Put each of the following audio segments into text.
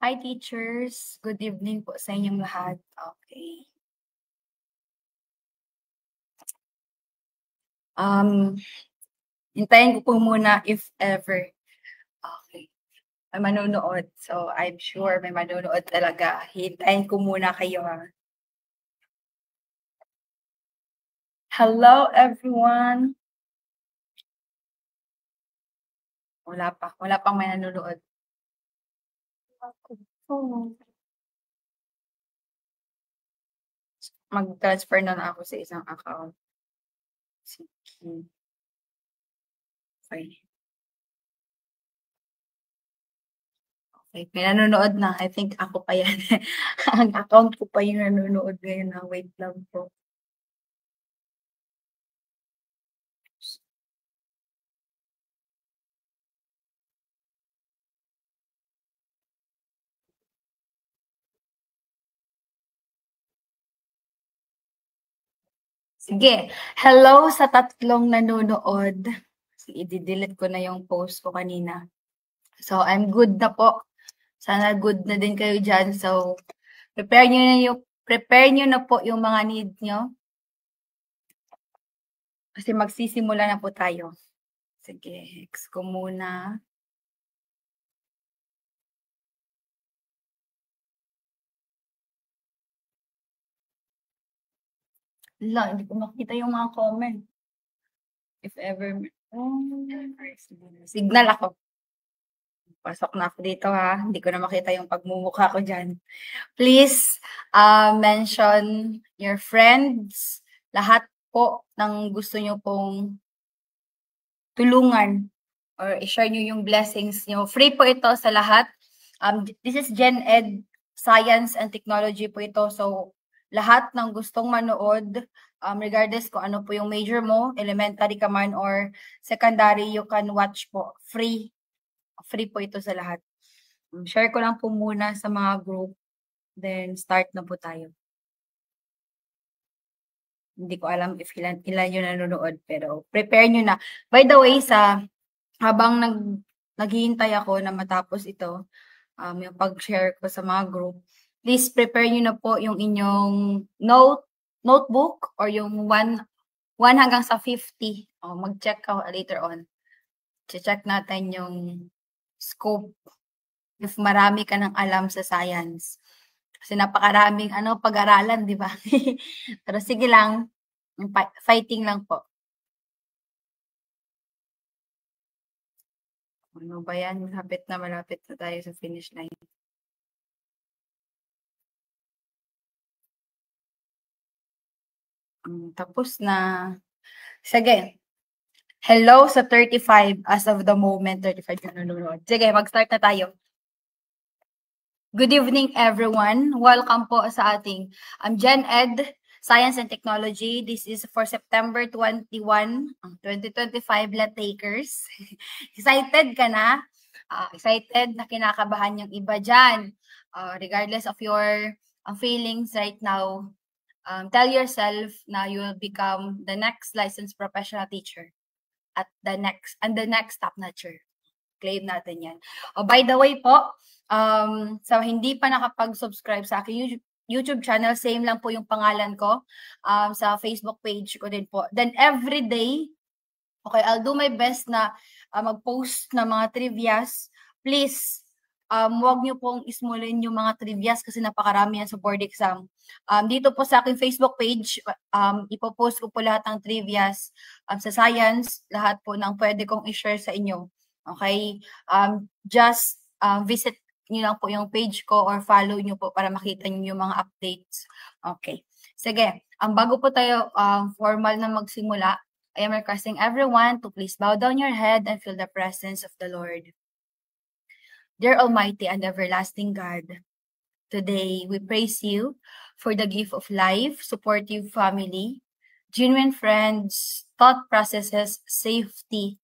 Hi teachers, good evening po sa inyong lahat. Okay. Hintayin ko po muna if ever. Okay. May manonood. So, I'm sure may manonood talaga. Hintayin ko muna kayo ha. Hello everyone. Wala pang may nanonood. Mag-transfer na ako sa isang account. Sige. Okay. Okay, may nanonood na. I think ako pa yan. Ang account ko pa yung nanonood ngayon na. Wait lang po. Sige. Hello sa tatlong nanonood. Sige, i-delete ko na yung post ko kanina. So, I'm good na po. Sana good na din kayo dyan. So, prepare nyo na po yung mga need nyo. Kasi magsisimula na po tayo. Sige, hex ko muna. Wala, hindi ko makita yung mga comment. If ever, signal ako. Pasok na ako dito ha. Hindi ko na makita yung pagmumukha ko dyan. Please mention your friends. Lahat po ng gusto nyo pong tulungan or i-share nyo yung blessings nyo. Free po ito sa lahat. This is Gen Ed Science and Technology po ito. So, lahat ng gustong manood, regardless kung ano po yung major mo, elementary ka man or secondary, you can watch po. Free. Free po ito sa lahat. Share ko lang po muna sa mga group. Then, start na po tayo. Hindi ko alam if ilan yung nanonood, pero prepare nyo na. By the way, habang naghihintay ako na matapos ito, yung pag-share ko sa mga group, please prepare nyo na po yung inyong notebook or yung 1 hanggang sa 50. Mag-check ka later on. Check natin yung scope if marami ka ng alam sa science. Kasi napakaraming pag-aralan, di ba? Pero sige lang, fighting lang po. Ano ba yan? Malapit na tayo sa finish line. Tapos na. Sige. Hello sa 35 as of the moment. 35 na nanonood. Sige, mag-start na tayo. Good evening, everyone. Welcome po sa ating Gen Ed Science and Technology. This is for September 21, 2025 let takers. Excited ka na? Excited na kinakabahan yung iba dyan. Regardless of your feelings right now, tell yourself na you will become the next licensed professional teacher at the next top notcher. Claim natin yan. By the way po, so hindi pa nakapag-subscribe sa aking YouTube channel, same lang po yung pangalan ko. Sa Facebook page ko din po. Then every day, okay, I'll do my best na mag-post na mga trivias. Please, huwag nyo pong ismulin yung mga trivias kasi napakarami yan sa board exam. Dito po sa aking Facebook page, ipopost ko po lahat ng trivias sa science, lahat po ng pwede kong i-share sa inyo. Okay? Just visit nyo lang po yung page ko or follow nyo po para makita nyo yung mga updates. Okay. Sige. Bago po tayo formal na magsimula, I am requesting everyone to please bow down your head and feel the presence of the Lord. Dear Almighty and everlasting God, today we praise you for the gift of life, supportive family, genuine friends, thought processes, safety,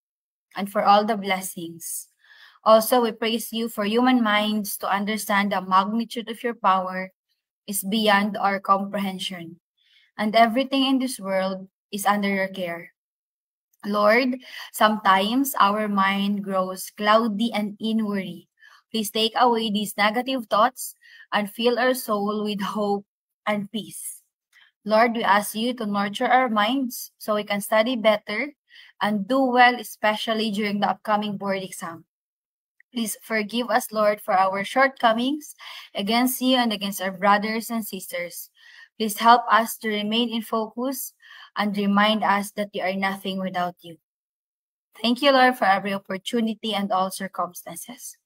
and for all the blessings. Also, we praise you for human minds to understand the magnitude of your power is beyond our comprehension, and everything in this world is under your care. Lord, sometimes our mind grows cloudy and inward, Please take away these negative thoughts and fill our soul with hope and peace. Lord, we ask you to nurture our minds so we can study better and do well, especially during the upcoming board exam. Please forgive us, Lord, for our shortcomings against you and against our brothers and sisters. Please help us to remain in focus and remind us that we are nothing without you. Thank you, Lord, for every opportunity and all circumstances.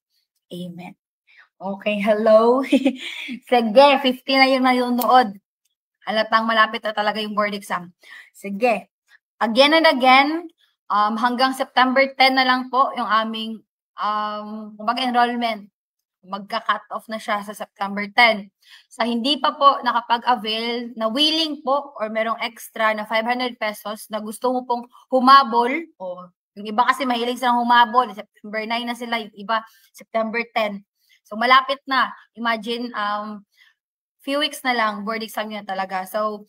Amen. Okay, hello. Sige, 50 na yung nanonood. Halatang malapit na talaga yung board exam. Sige. Again and again, hanggang September 10 na lang po yung aming enrollment. Magka-cut off na siya sa September 10. Sa hindi pa po nakapag-avail, na willing po or merong extra na 500 pesos na gusto mo pong humabol, o yung iba kasi mahilig silang humabol, September 9 na sila, yung iba September 10. So malapit na. Imagine, few weeks na lang, board exam yun talaga. So,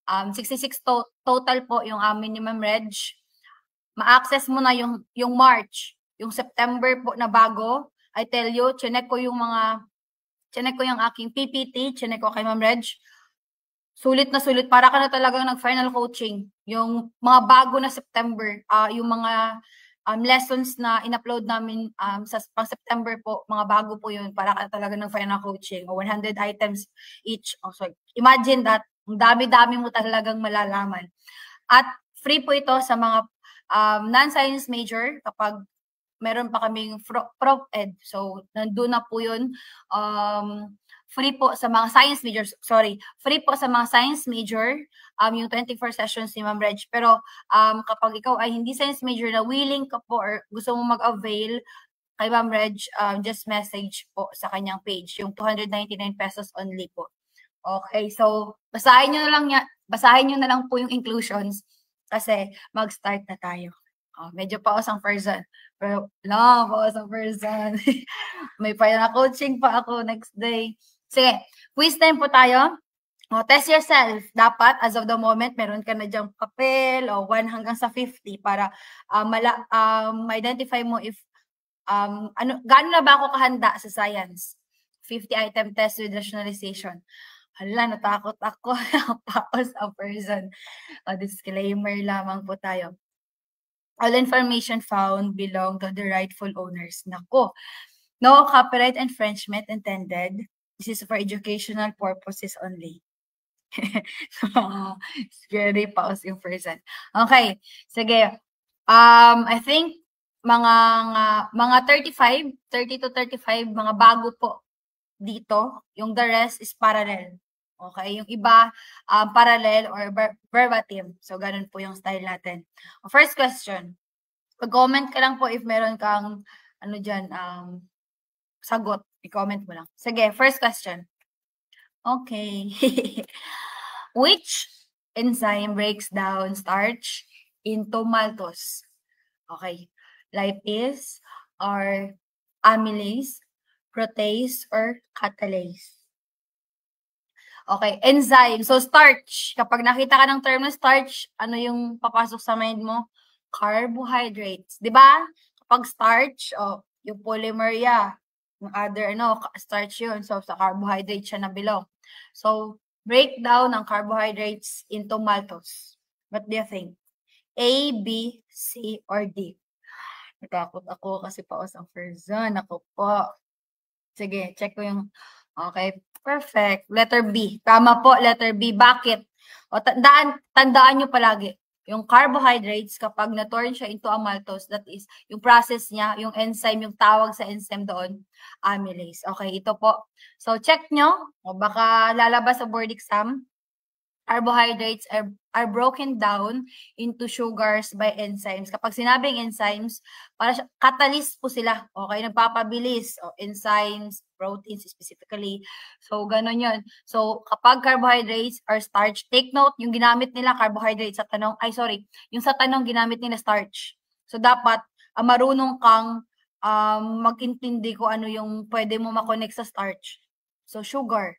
66 total po yung amin ni Ma'am Reg. Ma-access mo na yung March. Yung September po na bago, I tell you, chinek ko yung aking PPT, chinek ko kay Ma'am Reg. Sulit na sulit, para ka na talagang nag-final coaching. Yung mga bago na September, yung mga lessons na in-upload namin sa pang September po, mga bago po yun, para ka talaga ng final coaching, o 100 items each. Oh, sorry. Imagine that, ang dami-dami mo talagang malalaman. At free po ito sa mga non-science major kapag meron pa kaming Prof Ed. So, nandun na po yun. Free po sa mga science majors. Sorry. Free po sa mga science major yung 24 sessions ni Ma'am Reg. Pero kapag ikaw ay hindi science major na willing ka po or gusto mo mag-avail kay Ma'am Reg, just message po sa kanyang page. Yung 299 pesos only po. Okay. So, basahin nyo na lang po yung inclusions kasi mag-start na tayo. Medyo paos ang person. Pero, paos ang person. May final coaching pa ako next day. Sige, quiz time po tayo. Test yourself. Dapat, as of the moment, meron ka na dyang papel o 1 hanggang sa 50 para ma-identify mo if gaano na ba ako kahanda sa science. 50-item test with rationalization. Hala, natakot ako. Paos ang person. Disclaimer lamang po tayo. All information found belong to the rightful owners. Nako. No copyright infringement intended. This is for educational purposes only. Scary pause yung person. Okay. Sige. I think mga 30 to 35, mga bago po dito. Yung the rest is parallel. Okay, yung iba parallel or verbatim. So, ganun po yung style natin. First question. Pag-comment ka lang po if meron kang sagot. I-comment mo lang. Sige, first question. Okay. Which enzyme breaks down starch into maltose? Okay. Lipase or amylase, protease, or catalase? Okay, enzyme. So, starch. Kapag nakita ka ng term na starch, ano yung papasok sa mind mo? Carbohydrates. Diba? Kapag starch, yung polymer, yung other, starch yun. So, sa carbohydrates siya nabilong. So, breakdown ng carbohydrates into maltose. What do you think? A, B, C, or D? Natakot ako kasi paos ang person. Ako po. Sige, check ko yung... Okay, perfect. Letter B. Tama po, letter B. Bakit? O, tandaan nyo palagi, yung carbohydrates, kapag na-turn siya into a maltose, that is, yung process niya, yung enzyme, yung tawag sa enzyme doon, amylase. Okay, ito po. So, check nyo. O, baka lalabas sa board exam. Carbohydrates are broken down into sugars by enzymes. Kapag sinabing enzymes, para catalyst po sila. Okay, nagpapabilis. Enzymes, proteins specifically. So, ganun yun. So, kapag carbohydrates or starch, take note, yung ginamit nila carbohydrates sa tanong, yung sa tanong ginamit nila starch. So, dapat marunong kang mag-intindi kung ano yung pwede mo makonect sa starch. So, sugar.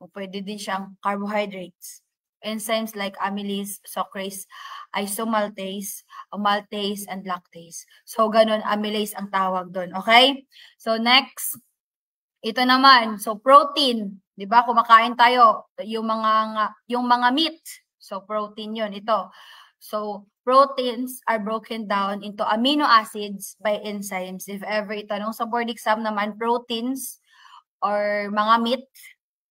O pwede din siyang carbohydrates. enzymes like amylase, sucrase, isomaltase, maltase, and lactase. So, ganun, amylase ang tawag doon. Okay? So, next, ito naman. So, protein. Diba? Kumakain tayo. Yung mga meat. So, protein yun. Ito. So, proteins are broken down into amino acids by enzymes. If ever itanong sa board exam naman, proteins or mga meat,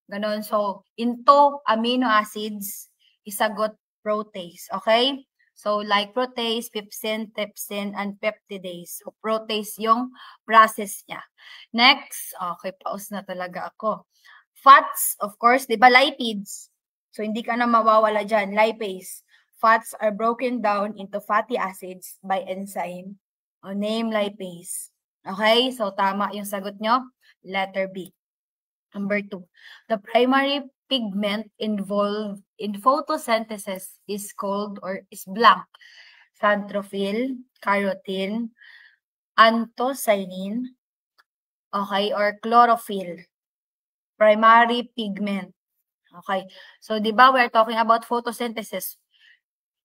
ganun. So, into amino acids, isagot protease. Okay? So, like protease, pepsin, trypsin, and peptidase. So, protease yung process niya. Next, okay, pause na talaga ako. Fats, of course, di ba, lipids. So, hindi ka na mawawala dyan. Lipase. Fats are broken down into fatty acids by enzyme o name lipase. Okay? So, tama yung sagot nyo. Letter B. Number 2. The primary pigment involved in photosynthesis is called or is blank. Xanthophyll, carotene, anthocyanin, okay, or chlorophyll. Primary pigment. Okay. So, di ba we're talking about photosynthesis.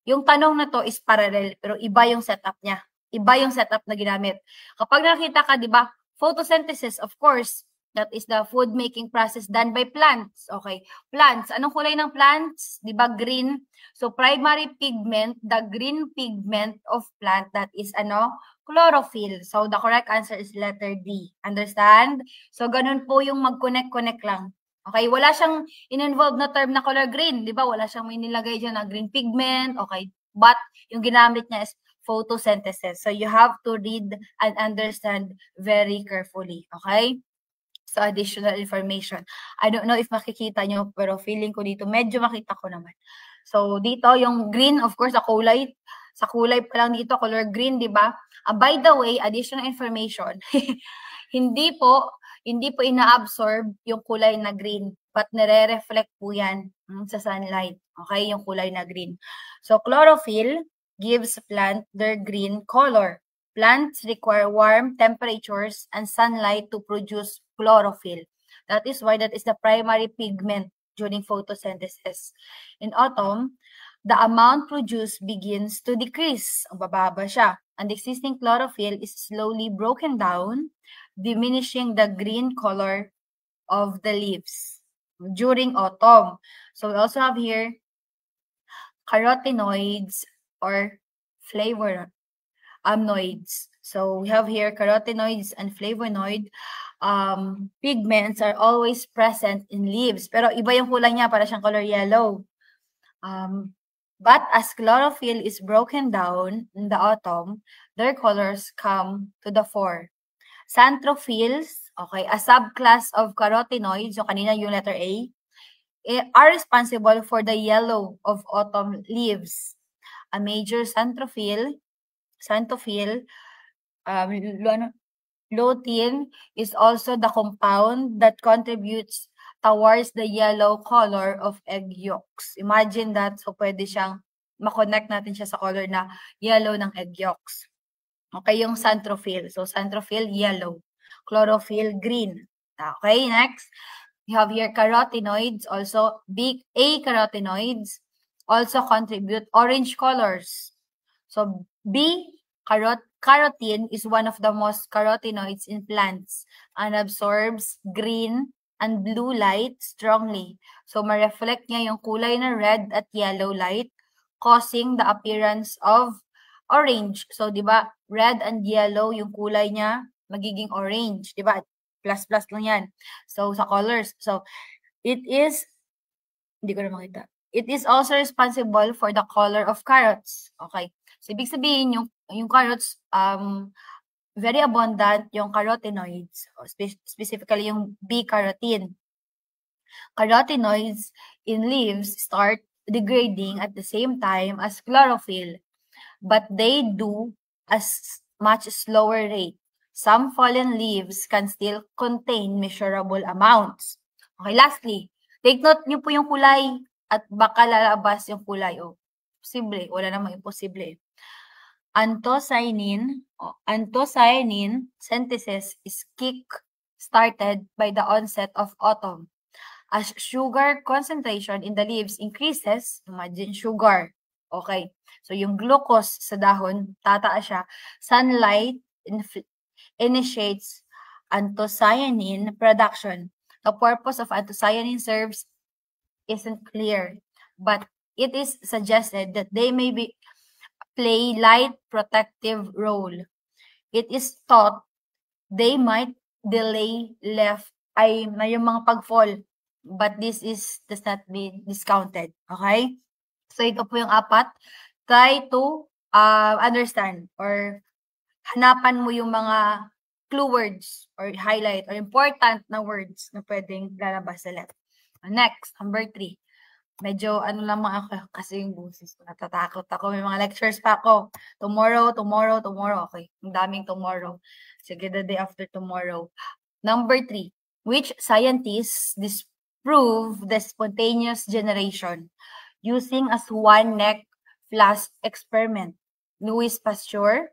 Yung tanong na to is parallel, pero iba yung setup niya. Iba yung setup na ginamit. Kapag nakita ka, di ba, photosynthesis, of course, that is the food making process done by plants. Okay. Plants. Anong kulay ng plants? Di ba, green? So, primary pigment, the green pigment of plant, that is, chlorophyll. So, the correct answer is letter D. Understand? So, ganun po yung mag-connect-connect lang. Okay, wala siyang in-involved na term na color green, di ba? Wala siyang may nilagay dyan na green pigment, okay? But, yung ginamit niya is photosynthesis. So, you have to read and understand very carefully, okay? So, additional information. I don't know if makikita nyo, pero feeling ko dito, medyo makita ko naman. So, dito, yung green, of course, sa kulay pa lang dito, color green, di ba? By the way, additional information, hindi po ina-absorb yung kulay na green, but nire-reflect po yan sa sunlight. Okay, yung kulay na green. So, chlorophyll gives plant their green color. Plants require warm temperatures and sunlight to produce chlorophyll. That is why that is the primary pigment during photosynthesis. In autumn, the amount produced begins to decrease. Ang bababa siya. And existing chlorophyll is slowly broken down, diminishing the green color of the leaves during autumn. So we also have here carotenoids or flavonoids. So we have here carotenoids and flavonoid pigments are always present in leaves. Pero iba yung kulay niya, para siyang color yellow. But as chlorophyll is broken down in the autumn, their colors come to the fore. Xanthophylls, okay, a subclass of carotenoids, so kanina yung letter A, are responsible for the yellow of autumn leaves. A major xanthophyle, lutein is also the compound that contributes towards the yellow color of egg yolks. Imagine that. So, pwede siyang makonect natin siya sa color na yellow ng egg yolks. Okay, yung xanthophyll. So, xanthophyll, yellow. Chlorophyll, green. Okay, next. We have here carotenoids, also big A carotenoids also contribute orange colors. So, B, carotene is one of the most carotenoids in plants and absorbs green and blue light strongly. So, ma-reflect niya yung kulay na red at yellow light, causing the appearance of orange. So, di ba, red and yellow yung kulay niya, magiging orange. Di ba? Plus lang yan. So, sa colors. So, it is, hindi ko na makita. It is also responsible for the color of carrots. Okay. So, ibig sabihin, yung carrots, very abundant yung carotenoids, specifically yung B-carotene. Carotenoids in leaves start degrading at the same time as chlorophyll, but they do as much slower rate. Some fallen leaves can still contain measurable amounts. Okay, lastly, take note nyo po yung kulay at baka lalabas yung kulay. O, posible. Wala namang imposible. Anthocyanin synthesis is kick-started by the onset of autumn. As sugar concentration in the leaves increases, imagine sugar. Okay. So, yung glucose sa dahon, tataas siya. Sunlight initiates anthocyanin production. The purpose of anthocyanin serves isn't clear, but it is suggested that they may play light protective role. It is thought they might delay na yung mga pag-fall, but this does not be discounted. Okay? So, ito po yung 4. Try to understand or hanapan mo yung mga clue words or highlight or important na words na pwedeng lalabas sa left. Next, number 3. Medyo lang mga ako kasi yung boses ko. Natatakot ako. May mga lectures pa ako. Tomorrow. Okay. Ang daming tomorrow. Sige, the day after tomorrow. Number 3. Which scientists disprove the spontaneous generation using a swan-neck flask experiment? Louis Pasteur,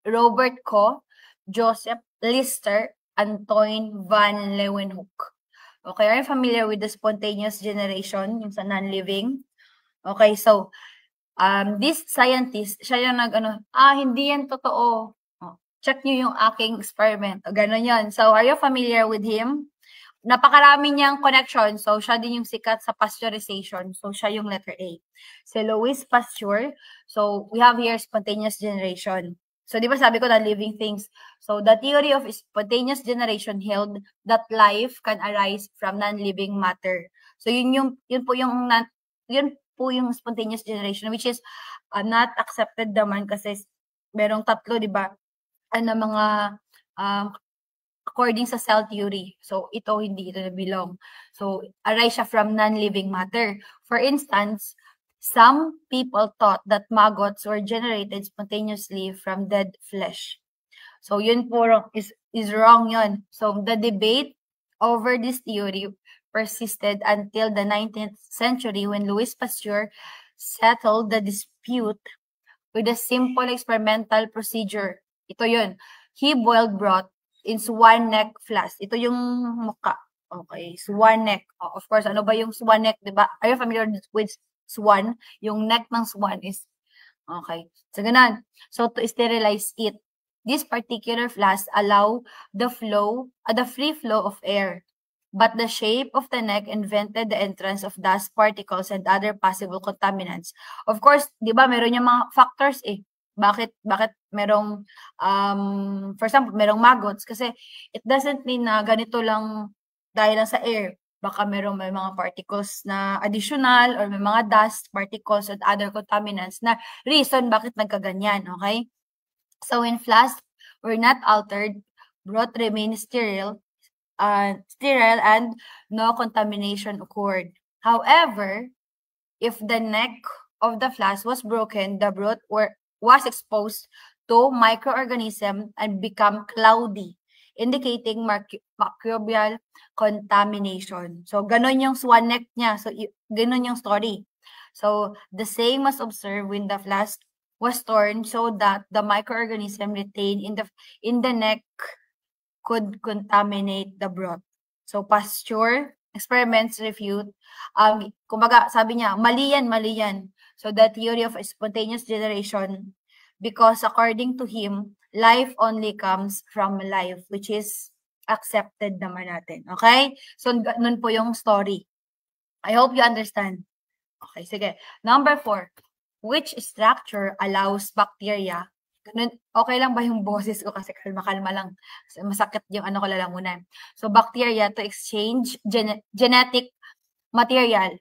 Robert Koch, Joseph Lister, Antoine van Leeuwenhoek. Okay, are you familiar with the spontaneous generation, yung sa non-living? Okay, so, this scientist, siya yung hindi yan totoo. Check nyo yung aking experiment. O, ganun yun. So, are you familiar with him? Napakarami niyang connection. So, siya din yung sikat sa pasteurization. So, siya yung letter A. Si Louis Pasteur. So, we have here spontaneous generation. So, di ba sabi ko na living things. So, the theory of spontaneous generation held that life can arise from non-living matter. So, yun po yung spontaneous generation, which is not accepted naman kasi merong 3, di ba? Mga according sa cell theory. So, hindi ito na belong. So, arise siya from non-living matter. For instance, some people thought that maggots were generated spontaneously from dead flesh. So, yun po is wrong yun. So, the debate over this theory persisted until the 19th century when Louis Pasteur settled the dispute with a simple experimental procedure. Ito yun. He boiled broth in swan-neck flask. Ito yung muka. Okay, swan-neck. Of course, ano ba yung swan-neck, diba? Are you familiar with swan? Yung neck ng swan is, okay. So, ganun. So, to sterilize it, this particular flask allow the free flow of air. But the shape of the neck invented the entrance of dust particles and other possible contaminants. Of course, di ba, meron yung mga factors eh. Bakit merong, for example, merong maggots? Kasi it doesn't mean na ganito lang dahil lang sa air. Baka may mga particles na additional or may mga dust particles and other contaminants na reason bakit nagkaganyan, okay? So, when flasks were not altered, broth remained sterile and no contamination occurred. However, if the neck of the flask was broken, the broth was exposed to microorganisms and become cloudy, indicating microbial contamination. So, ganon yung swan neck niya. So, ganon yung story. So, the same was observed when the flask was torn so that the microorganism retained in the neck could contaminate the broth. So, Pasteur experiments refute. Kumbaga, sabi niya, mali yan. So, the theory of spontaneous generation, because according to him, life only comes from life, which is accepted naman natin. Okay? So, nun po yung story. I hope you understand. Okay, sige. Number 4. Which structure allows bacteria? Ganun, okay lang ba yung boses ko? Kasi kalma-kalma lang. Masakit yung ko lalamunan. So, bacteria to exchange genetic material.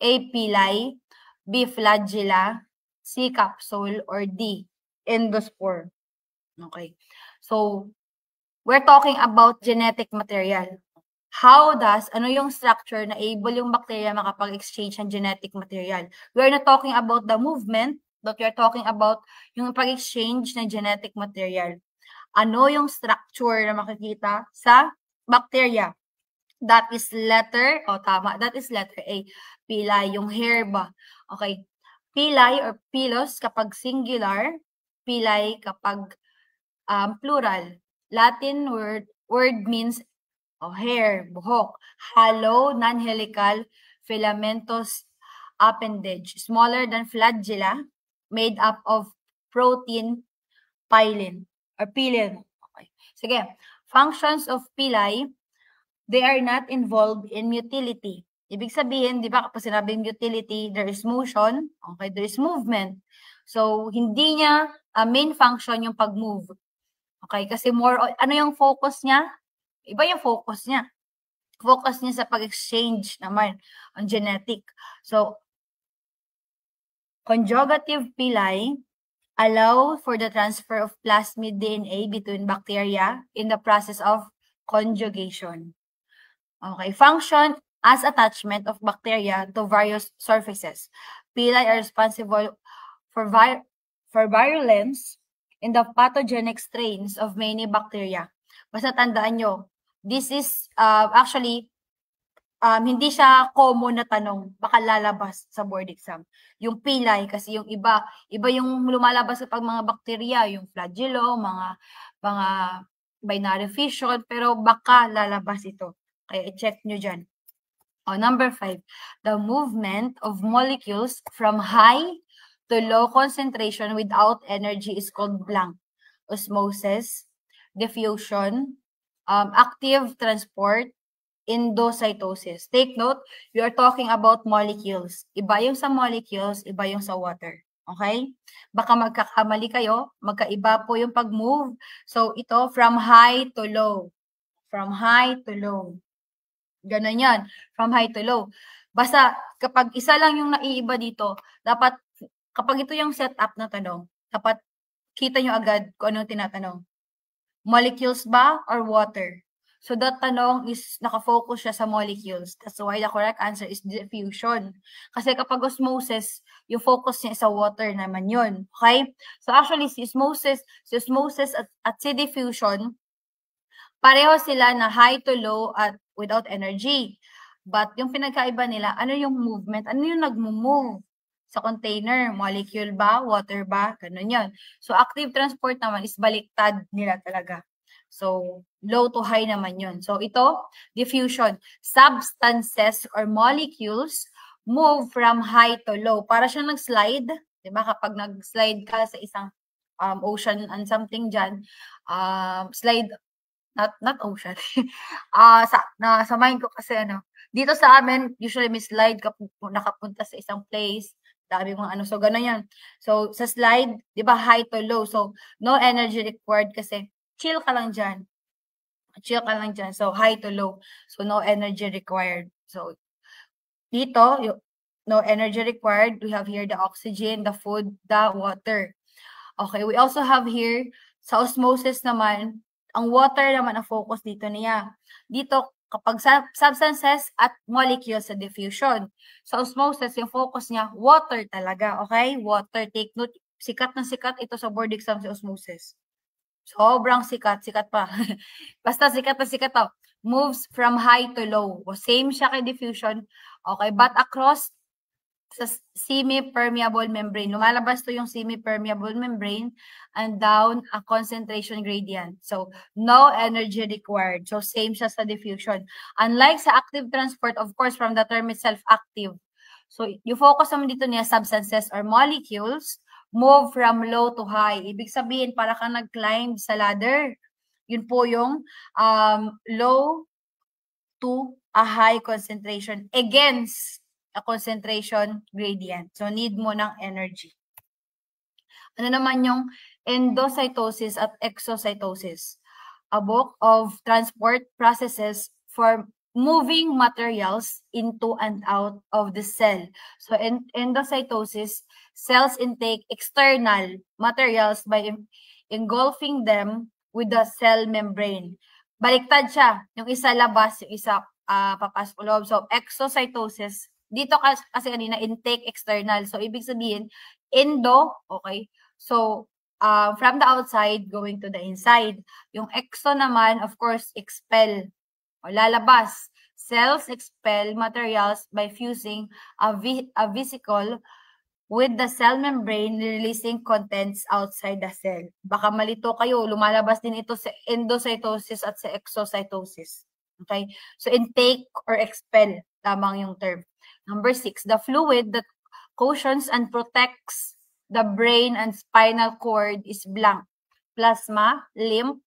A. Pili, B. Flagella, C. Capsule, or D. Endospore. Okay. So, we're talking about genetic material. How does, ano yung structure na able yung bacteria makapag-exchange ng genetic material? We are not talking about the movement, but we are talking about yung pag-exchange ng genetic material. Ano yung structure na makikita sa bacteria? That is letter, tama, that is letter A. Pili, yung hair ba? Okay. Pili or pilos kapag singular, pili kapag plural. Latin word means hair, buhok. Hollow, non-helical, filamentous appendage, smaller than flagella, made up of protein pilin or pilin. Okay. Sige. Functions of pili, they are not involved in motility. Ibig sabihin, di ba, kapag sinabing utility, there is motion, okay, there is movement. So, hindi niya main function yung pag-move. Okay, kasi more on, ano yung focus niya? Iba yung focus niya. Focus niya sa pag-exchange naman on genetic. So, conjugative pili allow for the transfer of plasmid DNA between bacteria in the process of conjugation. Okay, function as attachment of bacteria to various surfaces. Pili are responsible for virulence in the pathogenic strains of many bacteria. Basta tandaan nyo, this is actually hindi siya common na tanong, baka lalabas sa board exam. Yung pili, kasi yung iba yung lumalabas kapag mga bakterya, yung flagellum, mga binary fission, pero baka lalabas ito. Kaya i-check nyo dyan. Number 5, the movement of molecules from high to low concentration without energy is called blank. Osmosis, diffusion, active transport, endocytosis. Take note, we are talking about molecules. Iba yung sa molecules, iba yung sa water. Okay? Baka magkakamali kayo, magkaiba po yung pag-move. So, ito, from high to low. From high to low. Ganun yan. From high to low. Basta, kapag isa lang yung naiiba dito, dapat, kapag ito yung setup na tanong, dapat kita nyo agad kung ano tinatanong. Molecules ba or water? So, that tanong is nakafocus siya sa molecules. That's why the correct answer is diffusion. Kasi kapag osmosis, yung focus niya sa water naman yun. Okay? So, actually, si osmosis at si diffusion, pareho sila na high to low at without energy. But yung pinagkaiba nila, ano yung movement? Ano yung nag-move sa container? Molecule ba? Water ba? Ganun yun. So, active transport naman is baliktad nila talaga. So, low to high naman yun. So, ito, diffusion. Substances or molecules move from high to low. Para siyang nag-slide. Diba? Kapag nag-slide ka sa isang ocean and something dyan, slide, not ocean. Sa mind ko kasi dito sa amin, usually may slide kapag nakapunta sa isang place, dami mga So, gano'n yan. So, sa slide, di ba, high to low. So, no energy required kasi chill ka lang dyan. Chill ka lang dyan. So, high to low. So, no energy required. So, dito, no energy required. We have here the oxygen, the food, the water. Okay, we also have here, sa osmosis naman, ang water naman ang focus dito niya. Dito, kapag substances at molecules sa diffusion. Sa osmosis, yung focus niya, water talaga. Okay? Water. Take note. Sikat na sikat ito sa board exam sa osmosis. Sobrang sikat. Sikat pa. Basta sikat na sikat to. Moves from high to low. O same siya kay diffusion. Okay? But across sa semi-permeable membrane. Lumalabas to yung semi-permeable membrane and down a concentration gradient. So, no energy required. So, same siya sa diffusion. Unlike sa active transport, of course, from the term itself, active. So, yung focus naman dito niya, substances or molecules, move from low to high. Ibig sabihin, para kang nag-climb sa ladder. Yun po yung low to a high concentration against a concentration gradient. So, need mo ng energy. Ano naman yung endocytosis at exocytosis? A book of transport processes for moving materials into and out of the cell. So, endocytosis, cells intake external materials by engulfing them with the cell membrane. Baliktad siya. Yung isa labas, yung isa papasok loob. So, exocytosis, dito kasi kanina, intake external. So, ibig sabihin, endo, okay? So, from the outside, going to the inside. Yung exo naman, of course, expel. O lalabas. Cells expel materials by fusing a vesicle with the cell membrane, releasing contents outside the cell. Baka malito kayo, lumalabas din ito sa endocytosis at sa exocytosis. Okay? So, intake or expel, lamang yung term. Number 6, the fluid that cushions and protects the brain and spinal cord is blank. Plasma, lymph,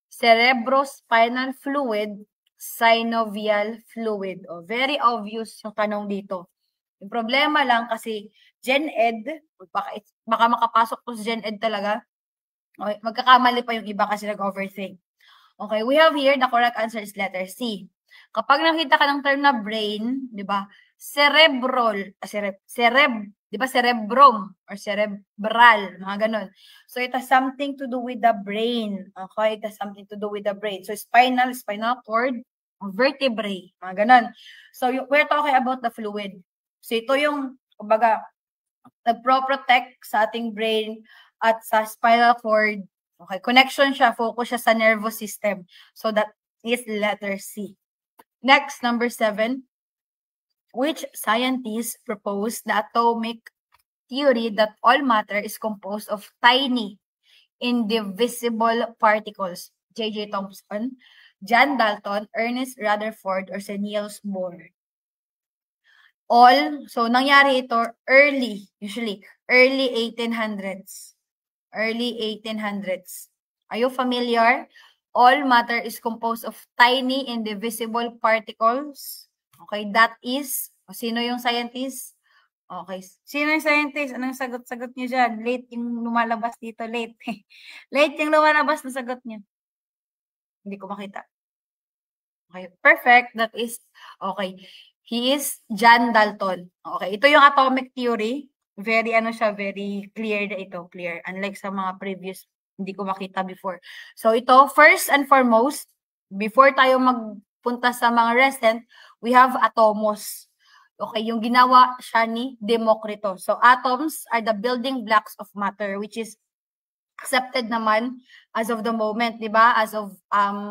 cerebrospinal fluid, synovial fluid. O, very obvious yung tanong dito. Yung problema lang kasi Gen Ed, baka makapasok po sa Gen Ed talaga. Okay, magkakamali pa yung iba kasi nag-overthink. Okay, we have here, the correct answer is letter C. Kapag nakita ka ng term na brain, di ba, cerebral, di ba, cerebrum or cerebral, mga ganun. So, it has something to do with the brain. Okay, it has something to do with the brain. So, spinal cord, vertebrae, mga ganun. So, we're talking about the fluid. So, ito yung, kumbaga, nagpro-protect sa ating brain at sa spinal cord. Okay, connection siya, focus siya sa nervous system. So, that is letter C. Next, number 7. Which scientist proposed the atomic theory that all matter is composed of tiny, indivisible particles? J.J. Thomson, John Dalton, Ernest Rutherford, or si Niels Bohr? All, so nangyari ito usually early 1800s. Early 1800s. Are you familiar? All matter is composed of tiny, indivisible particles. Okay, that is, sino yung scientist? Okay, sino yung scientist? Anong sagot niyo dyan? Late yung lumalabas dito, late. Late yung lumalabas na sagot niyo. Hindi ko makita. Okay, perfect. That is, okay. He is John Dalton. Okay, ito yung atomic theory. Very, very clear na ito. Clear. Unlike sa mga previous, hindi ko makita before. So, ito, first and foremost, before tayo magpunta sa mga recent, we have atomos. Okay, yung ginawa siya ni Democrito. So, atoms are the building blocks of matter, which is accepted naman as of the moment, di ba? As of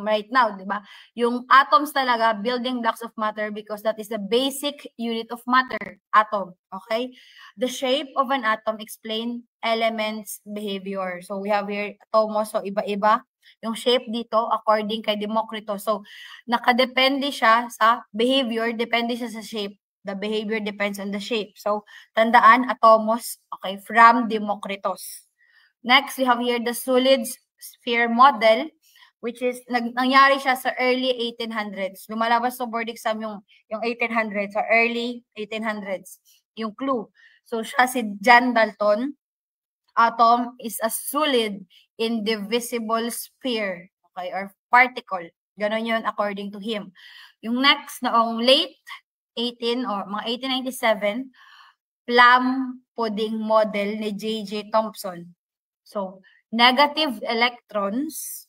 right now, di ba? Yung atoms talaga, building blocks of matter because that is the basic unit of matter, atom, okay? The shape of an atom explain elements behavior. So, we have here atomos, so iba-iba yung shape dito according kay Democrito. So, nakadepende siya sa behavior, depende siya sa shape. The behavior depends on the shape. So, tandaan, atomos, okay, from Democritus. Next, we have here the solid sphere model, which is, nangyari siya sa early 1800s. Lumalabas sa board exam yung 1800s, or early 1800s, yung clue. So, siya si John Dalton. Atom is a solid, indivisible sphere, okay, or particle. Ganon yun according to him. Yung next, noong late 18 or mga 1897, plum pudding model ni J.J. Thomson. So, negative electrons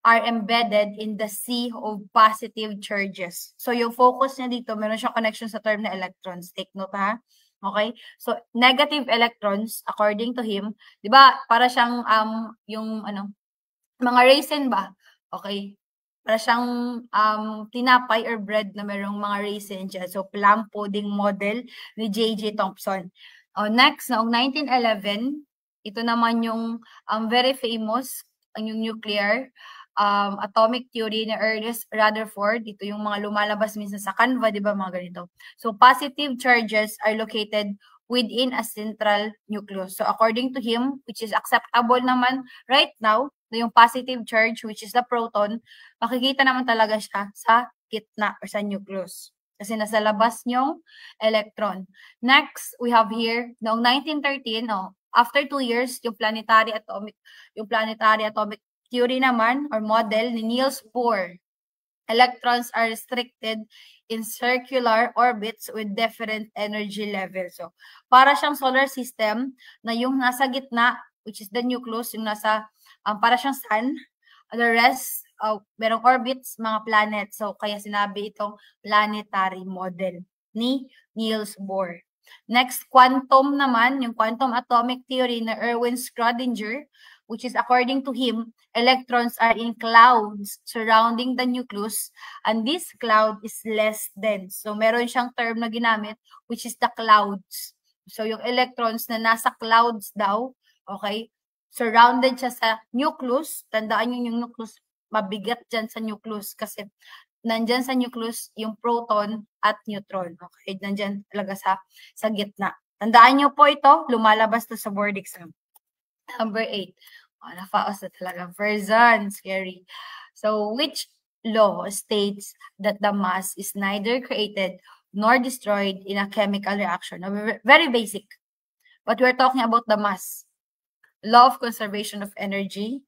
are embedded in the sea of positive charges. So, yung focus niya dito, meron siyang connection sa term na electrons. Take note, ha? Okay? So, negative electrons, according to him, di ba, para siyang, yung, mga raisin ba? Okay? Para siyang tinapay or bread na merong mga raisin dyan. So, plum pudding model ni J.J. Thomson. Next, noong 1911, ito naman yung very famous, yung nuclear atomic theory ni Ernest Rutherford. Ito yung mga lumalabas minsan sa Canva, di ba, mga ganito. So, positive charges are located within a central nucleus. So, according to him, which is acceptable naman right now, yung positive charge, which is the proton, makikita naman talaga siya sa gitna or sa nucleus. Kasi nasa labas yung electron. Next, we have here, noong 1913, after 2 years, yung planetary atomic theory naman or model ni Niels Bohr. Electrons are restricted in circular orbits with different energy levels. So, para siyang solar system na yung nasa gitna, which is the nucleus, yung nasa, para siyang sun, the rest, merong orbits, mga planets. So, kaya sinabi itong planetary model ni Niels Bohr. Next, quantum naman, yung quantum atomic theory na Erwin Schrödinger, which is according to him, electrons are in clouds surrounding the nucleus, and this cloud is less dense. So, meron siyang term na ginamit, which is the clouds. So, yung electrons na nasa clouds daw, okay, surrounded siya sa nucleus. Tandaan nyo yung nucleus, mabigat dyan sa nucleus kasi nandyan sa nucleus yung proton at neutron. Okay, nandyan talaga sa gitna. Tandaan nyo po ito, lumalabas to sa board exam. Number 8. Oh, nafaos na talaga. Person, scary. So, which law states that the mass is neither created nor destroyed in a chemical reaction? Very basic. But we're talking about the mass. Law of conservation of energy,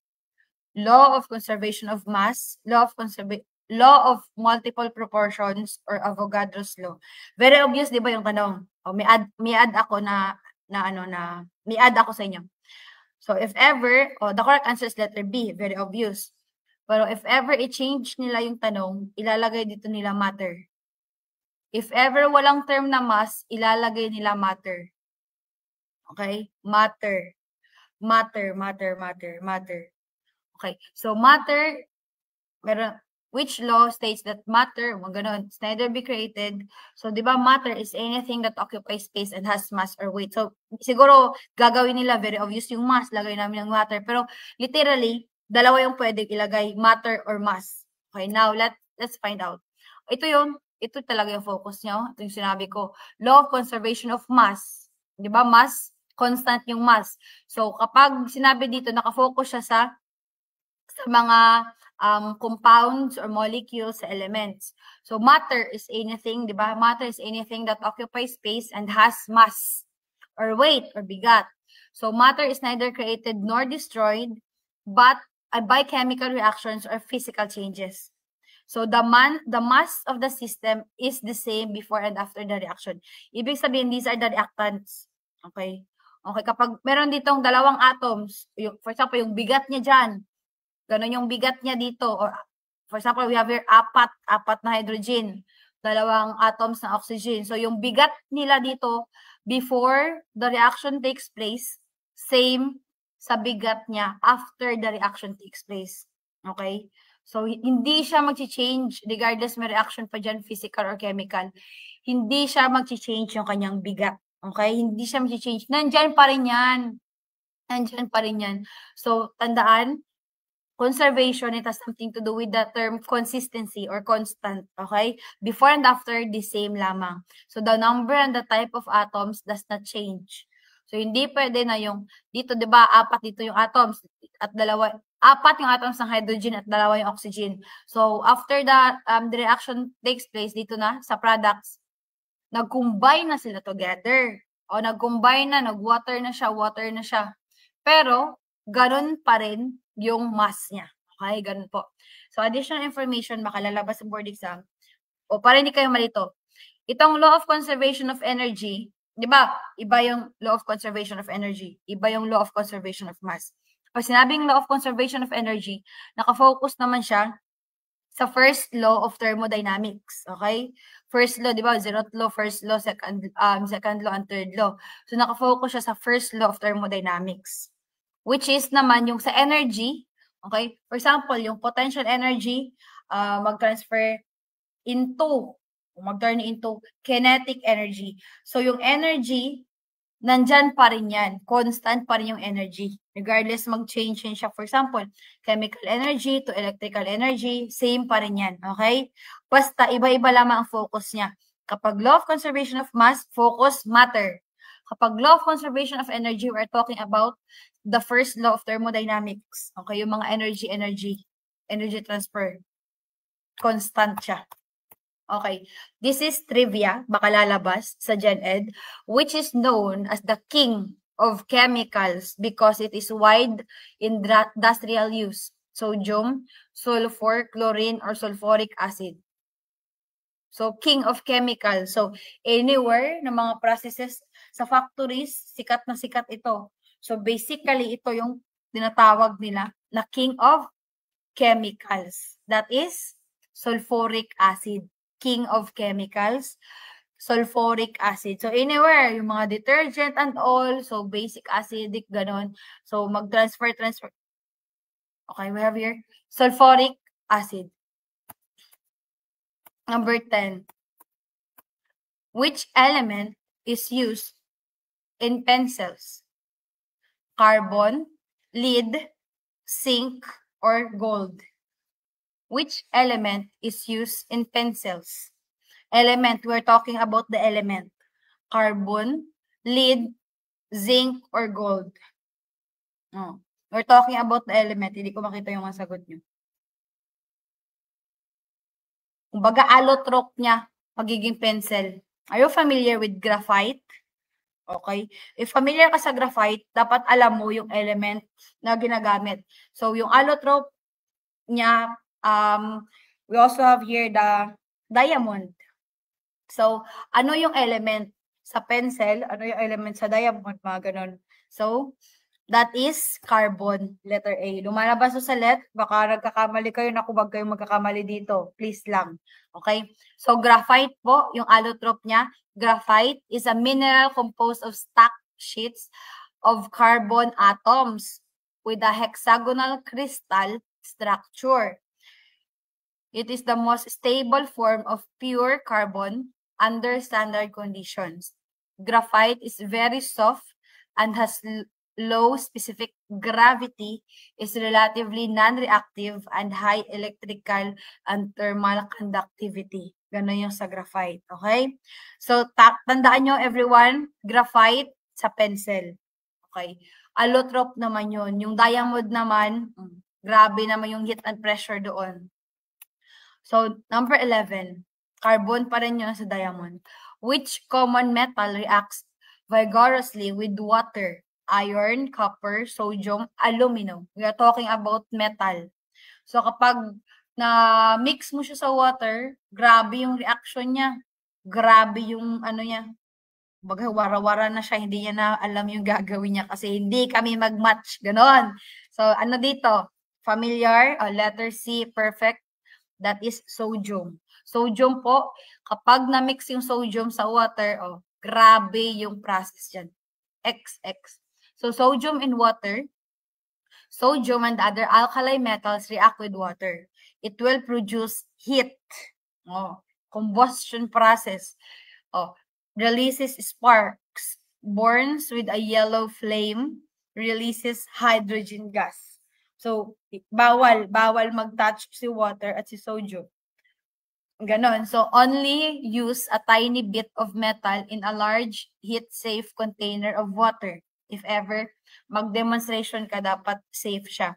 law of conservation of mass, law of multiple proportions, or Avogadro's law. Very obvious, di ba yung tanong? O, may add ako may add ako sa inyo. So, if ever, the correct answer is letter B, very obvious. Pero if ever i-change nila yung tanong, ilalagay dito nila matter. If ever walang term na mass, ilalagay nila matter. Okay? Matter. Okay. So, matter, which law states that matter, it's neither be created. So, di ba, matter is anything that occupies space and has mass or weight. So, siguro, gagawin nila, very obvious yung mass, lagay namin ng matter. Pero, literally, dalawa yung pwede ilagay, matter or mass. Okay, now, let's find out. Ito talaga yung focus nyo. Ito yung sinabi ko. Law of conservation of mass. Di ba, mass, constant yung mass. So, kapag sinabi dito, nakafocus siya sa mga compounds or molecules, elements. So, matter is anything, di ba? Matter is anything that occupies space and has mass or weight or bigat. So, matter is neither created nor destroyed, but by chemical reactions or physical changes. So, the mass of the system is the same before and after the reaction. Ibig sabihin, these are the reactants. Okay? Okay, kapag meron ditong dalawang atoms, for example, yung bigat niya dyan, ganun yung bigat niya dito. Or, for example, we have here apat na hydrogen, dalawang atoms na oxygen. So, yung bigat nila dito, before the reaction takes place, same sa bigat niya after the reaction takes place. Okay? So, hindi siya mag-change regardless may reaction pa dyan, physical or chemical. Hindi siya mag-change yung kanyang bigat. Okay? Hindi siya mag-change. Nandyan pa rin yan. So, tandaan, conservation, it has something to do with the term consistency or constant, okay? Before and after, the same lamang. So, the number and the type of atoms does not change. So, hindi pwede na yung, dito, di ba, apat dito yung atoms, at apat yung atoms ng hydrogen at dalawa yung oxygen. So, after the reaction takes place, dito na, sa products, nag-combine na sila together. O, nag-combine na, water na siya. Pero, ganun pa rin yung mass niya. Okay, ganun po. So, additional information, makalalabas sa board exam. O, para hindi kayo malito. Itong law of conservation of energy, di ba, iba yung law of conservation of energy, iba yung law of conservation of mass. Pag sinabing law of conservation of energy, nakafocus naman siya sa first law of thermodynamics. Okay? First law, di ba, zeroth law, first law, second law, and third law. So, nakafocus siya sa first law of thermodynamics. Which is naman yung sa energy, okay? For example, yung potential energy, mag-turn into kinetic energy. So, yung energy, nandyan pa rin yan. Constant pa rin yung energy. Regardless, mag-change siya. For example, chemical energy to electrical energy, same pa rin yan. Okay? Basta, iba-iba lamang ang focus niya. Kapag law of conservation of mass, focus matter. Kapag law of conservation of energy, we're talking about the first law of thermodynamics. Okay, yung mga energy transfer. Constant siya. Okay, this is trivia, baka lalabas sa Gen Ed, which is known as the king of chemicals because it is wide in industrial use. Sodium, sulfur, chlorine, or sulfuric acid. So, king of chemicals. So, anywhere na mga processes sa factories, sikat na sikat ito. So, basically, ito yung tinatawag nila na king of chemicals. That is sulfuric acid. King of chemicals, sulfuric acid. So, anywhere, yung mga detergent and all, so basic acidic, ganon. So, mag-transfer. Okay, we have here sulfuric acid. Number 10. Which element is used in pencils? Carbon, lead, zinc, or gold? Which element is used in pencils? Element, we're talking about the element. Carbon, lead, zinc, or gold? Oh, we're talking about the element. Hindi ko makita yung mga sagot nyo. Kumbaga, allotrope niya, magiging pencil. Are you familiar with graphite? Okay. If familiar ka sa graphite, dapat alam mo yung element na ginagamit. So, yung allotrope niya, we also have here the diamond. So, ano yung element sa pencil? Ano yung element sa diamond? Mga ganun. So, that is carbon, letter A. Lumalabas sa let, baka nagkakamali kayo, naku, wag kayong magkakamali dito. Please lang. Okay? So, graphite po, yung allotrope niya. Graphite is a mineral composed of stacked sheets of carbon atoms with a hexagonal crystal structure. It is the most stable form of pure carbon under standard conditions. Graphite is very soft and has low specific gravity, is relatively non-reactive, and high electrical and thermal conductivity. Ganon yung sa graphite. Okay? So, tandaan nyo everyone, graphite sa pencil. Okay? Allotrope naman yun. Yung diamond naman, grabe naman yung heat and pressure doon. So, number 11, carbon pa rin yun sa diamond. Which common metal reacts vigorously with water? Iron, copper, sodium, aluminum. We are talking about metal. So, kapag na-mix mo siya sa water, grabe yung reaction niya. Grabe yung ano niya. Baga, wara-wara na siya. Hindi niya na alam yung gagawin niya kasi hindi kami mag-match. Ganon. So, ano dito? Familiar? Letter C, perfect. That is sodium. Sodium po, kapag na-mix yung sodium sa water, grabe yung process dyan. XX. So, sodium in water, sodium and other alkali metals react with water. It will produce heat. Combustion process. Releases sparks. Burns with a yellow flame. Releases hydrogen gas. So, bawal mag-touch si water at si sodium. Ganon. So, only use a tiny bit of metal in a large heat-safe container of water. If ever mag-demonstration ka, dapat safe siya.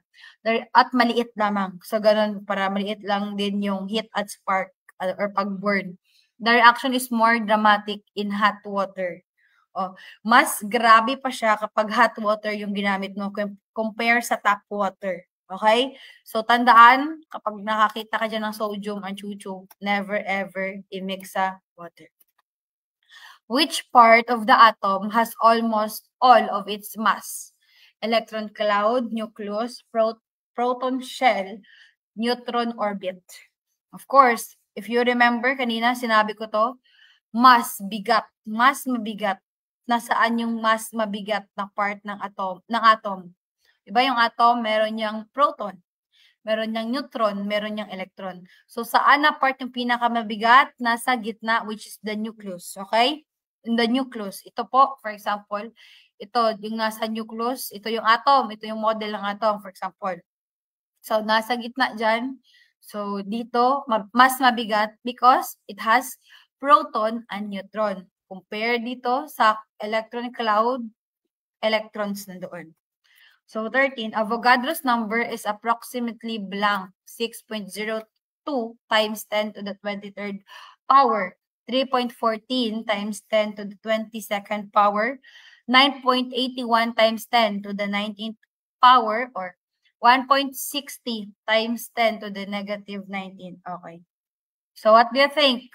At maliit lamang. So, ganon, para maliit lang din yung heat at spark or pag-burn. The reaction is more dramatic in hot water. Mas grabe pa siya kapag hot water yung ginamit mo compare sa tap water. Okay? So, tandaan, kapag nakakita ka dyan ng sodium and chuchu, never ever i-mix sa water. Which part of the atom has almost all of its mass? Electron cloud, nucleus, proton shell, neutron orbit. Of course, if you remember, kanina sinabi ko to, mas bigat, mas mabigat. Nasaan yung mas mabigat na part ng atom? Diba yung atom, meron niyang proton, meron niyang neutron, meron niyang electron. So, saan na part yung pinakamabigat? Nasa gitna, which is the nucleus. Okay? In the nucleus. Ito po, for example, ito yung nasa nucleus, ito yung atom, ito yung model ng atom, for example. So, nasa gitna dyan. So, dito, mas mabigat because it has proton and neutron. Compare dito sa electron cloud, electrons na doon. So, 13, Avogadro's number is approximately blank, 6.02 times 10 to the 23rd power, 3.14 times 10 to the 22nd power, 9.81 times 10 to the 19th power, or 1.60 times 10 to the negative 19. Okay. So, what do you think?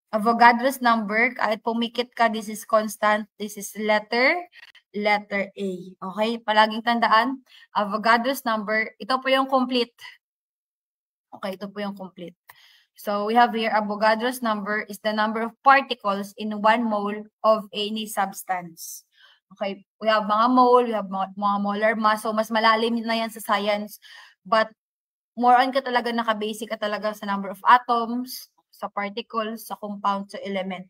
Avogadro's number, kahit pumikit ka, this is constant. This is letter A. Okay? Palaging tandaan, Avogadro's number, ito po yung complete. Okay, ito po yung complete. So, we have here, Avogadro's number is the number of particles in 1 mole of any substance. Okay, we have mga mole, we have mga molar mass. So, mas malalim na yan sa science. But, more on ka talaga, naka-basic ka talaga sa number of atoms, sa particles, sa compound, sa element.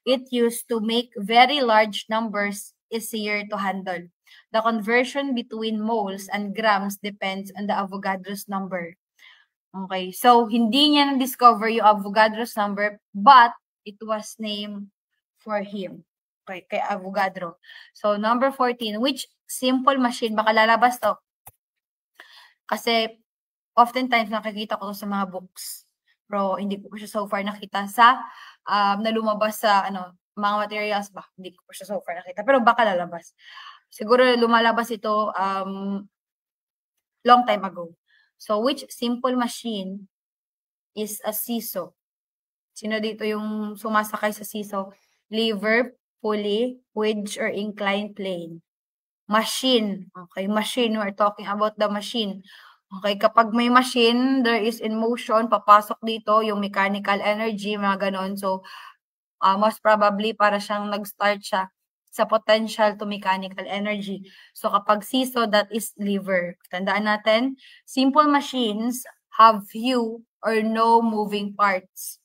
It used to make very large numbers easier to handle. The conversion between moles and grams depends on the Avogadro's number. Okay, so hindi niya na-discover yung Avogadro's number, but it was named for him. Okay, kay Avogadro. So, number 14, which simple machine, baka lalabas to. Kasi, oftentimes nakikita ko to sa mga books. Pero, hindi ko siya so far nakita sa, na lumabas sa, mga materials ba? Hindi ko siya so far nakita. Pero baka lalabas. Siguro lumalabas ito, long time ago. So, which simple machine is a seesaw? Sino dito yung sumasakay sa seesaw? Lever, pulley, wedge, or inclined plane? Machine. Okay, machine. We're talking about the machine. Okay, kapag may machine, there is in motion, papasok dito yung mechanical energy, mga ganon. So, most probably, para siyang nag-start siya sa potential to mechanical energy. So, kapag seesaw, that is lever. Tandaan natin, simple machines have few or no moving parts.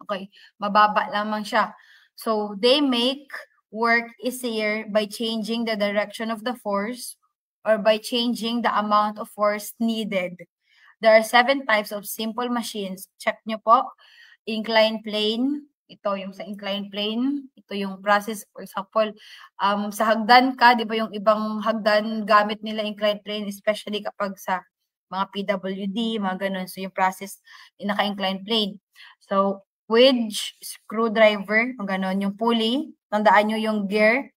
Okay, mababa lamang siya. So, they make work easier by changing the direction of the force or by changing the amount of force needed. There are 7 types of simple machines. Check nyo po. Inclined plane. Ito yung sa inclined plane. Ito yung process. For example, sa hagdan ka, di ba yung ibang hagdan gamit nila inclined plane, especially kapag sa mga PWD, mga ganun. So, yung process, yung naka-inclined plane. So, wedge, screwdriver, ganun, yung pulley, tandaan nyo yung gear,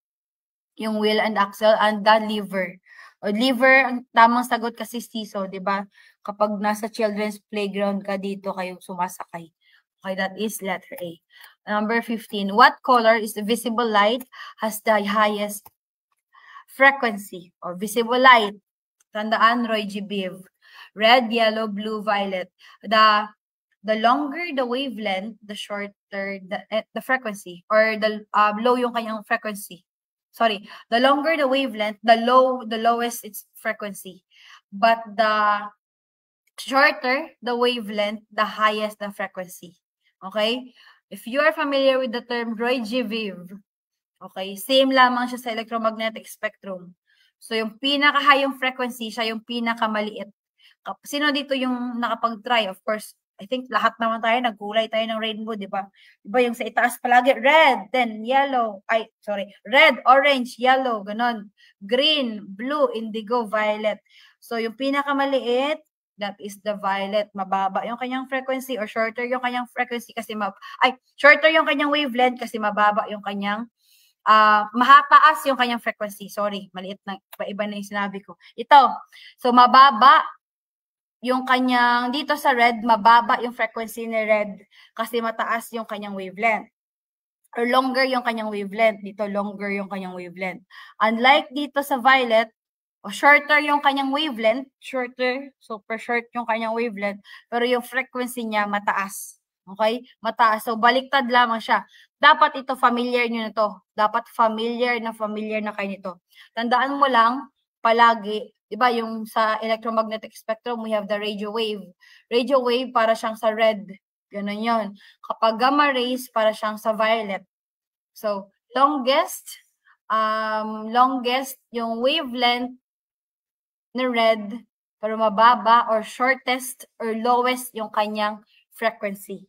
yung wheel and axle, and the lever. O lever, ang tamang sagot kasi seesaw, di ba? Kapag nasa children's playground ka, dito kayo sumasakay. Okay, that is letter A. Number 15, what color is the visible light has the highest frequency? Or visible light, tandaan, Roy G. Biv. Red, yellow, blue, violet. The longer the wavelength, the shorter the frequency, or the low yung kanyang frequency. Sorry, the longer the wavelength, the lowest its frequency. But the shorter the wavelength, the highest the frequency. Okay? If you are familiar with the term Roy G. Biv, okay, same lamang siya sa electromagnetic spectrum. So, yung pinaka-high yung frequency, siya yung pinaka-maliit. Sino dito yung nakapag-try? Of course, I think lahat naman tayo, nagkulay tayo ng rainbow, di ba? Di ba yung sa itaas palagi, red, then yellow, red, orange, yellow, ganon. Green, blue, indigo, violet. So, yung pinakamaliit, that is the violet. Mababa yung kanyang frequency or shorter yung kanyang frequency kasi shorter yung kanyang wavelength kasi mababa yung kanyang mahataas yung kanyang frequency. Sorry, maliit na, iba na yung sinabi ko. Ito, so mababa yung kanyang, dito sa red, mababa yung frequency ni red kasi mataas yung kanyang wavelength. Or longer yung kanyang wavelength. Dito, longer yung kanyang wavelength. Unlike dito sa violet, shorter yung kanyang wavelength, shorter, super short yung kanyang wavelength, pero yung frequency niya mataas. Okay? Mataas. So, baliktad lamang siya. Dapat ito, familiar nyo na to. Dapat familiar na kayo nito. Tandaan mo lang, palagi, diba, yung sa electromagnetic spectrum, we have the radio wave. Radio wave, para siyang sa red. Ganun yun. Kapag gamma rays, para siyang sa violet. So, longest, yung wavelength na red, pero mababa, or shortest or lowest yung kanyang frequency.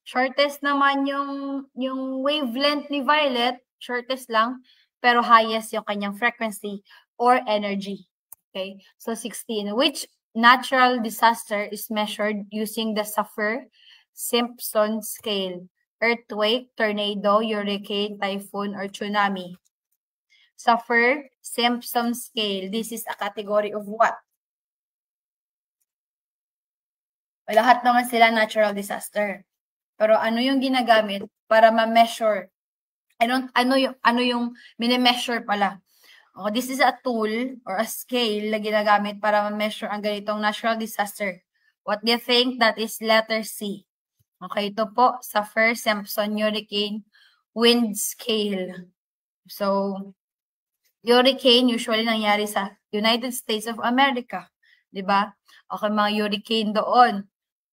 Shortest naman yung wavelength ni violet, shortest lang, pero highest yung kanyang frequency or energy. Okay? So, 16. Which natural disaster is measured using the Saffir-Simpson scale? Earthquake, tornado, hurricane, typhoon, or tsunami? Saffir-Simpson scale. This is a category of what? Lahat naman sila natural disaster. Pero ano yung ginagamit para ma-measure? Ano yung mini-measure pala? Okay, this is a tool or a scale na ginagamit para ma-measure ang ganitong natural disaster. What do you think? That is letter C. Okay, ito po, Saffir-Simpson hurricane wind scale. So, hurricane usually nangyari sa United States of America. Diba? Okay, mga hurricane doon.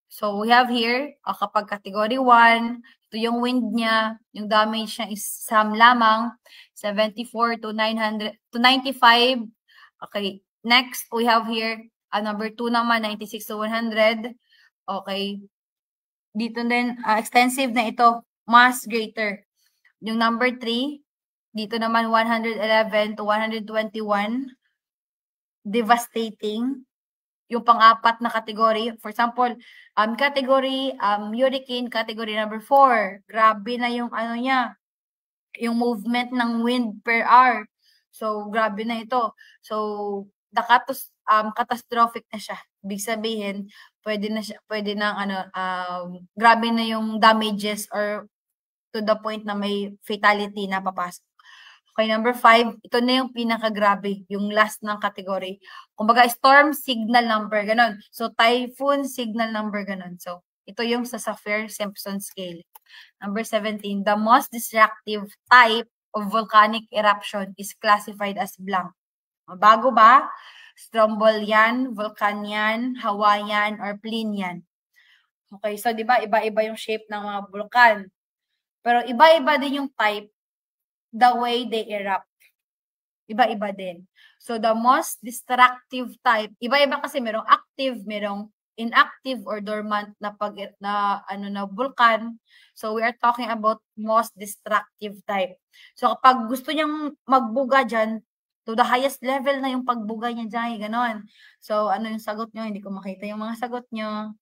So, we have here, kapag category 1, ito yung wind niya, yung damage niya is some lamang, 74 to 95. Okay, next, we have here, number 2 naman, 96 to 100. Okay. Dito din, extensive na ito, mass greater. Yung number 3, dito naman 111 to 121, devastating. Yung pang-apat na category, for example, category, hurricane, category number 4, grabe na yung ano niya, yung movement ng wind per hour. So, grabe na ito. So, catastrophic na siya. Ibig sabihin, pwede na grabe na yung damages or to the point na may fatality na papasok. Okay, number 5, ito na yung pinakagrabe, yung last ng category. Kumbaga, storm signal number, ganun. So, typhoon signal number, ganun. So, ito yung sa Saffir-Simpson scale. Number 17, the most destructive type of volcanic eruption is classified as blank. Bago ba? Strombolian, Volcanian, Hawaiian, or Plinian. Okay, so 'di ba iba-iba yung shape ng mga vulkan. Pero iba-iba din yung type, the way they erupt. Iba-iba din. So the most destructive type, iba-iba kasi merong active, merong inactive or dormant na vulkan. So we are talking about most destructive type. So kapag gusto niyang magbuga diyan, to the highest level na yung pagbuga niya diyan, ganon. So ano yung sagot niyo? Hindi ko makita yung mga sagot niyo.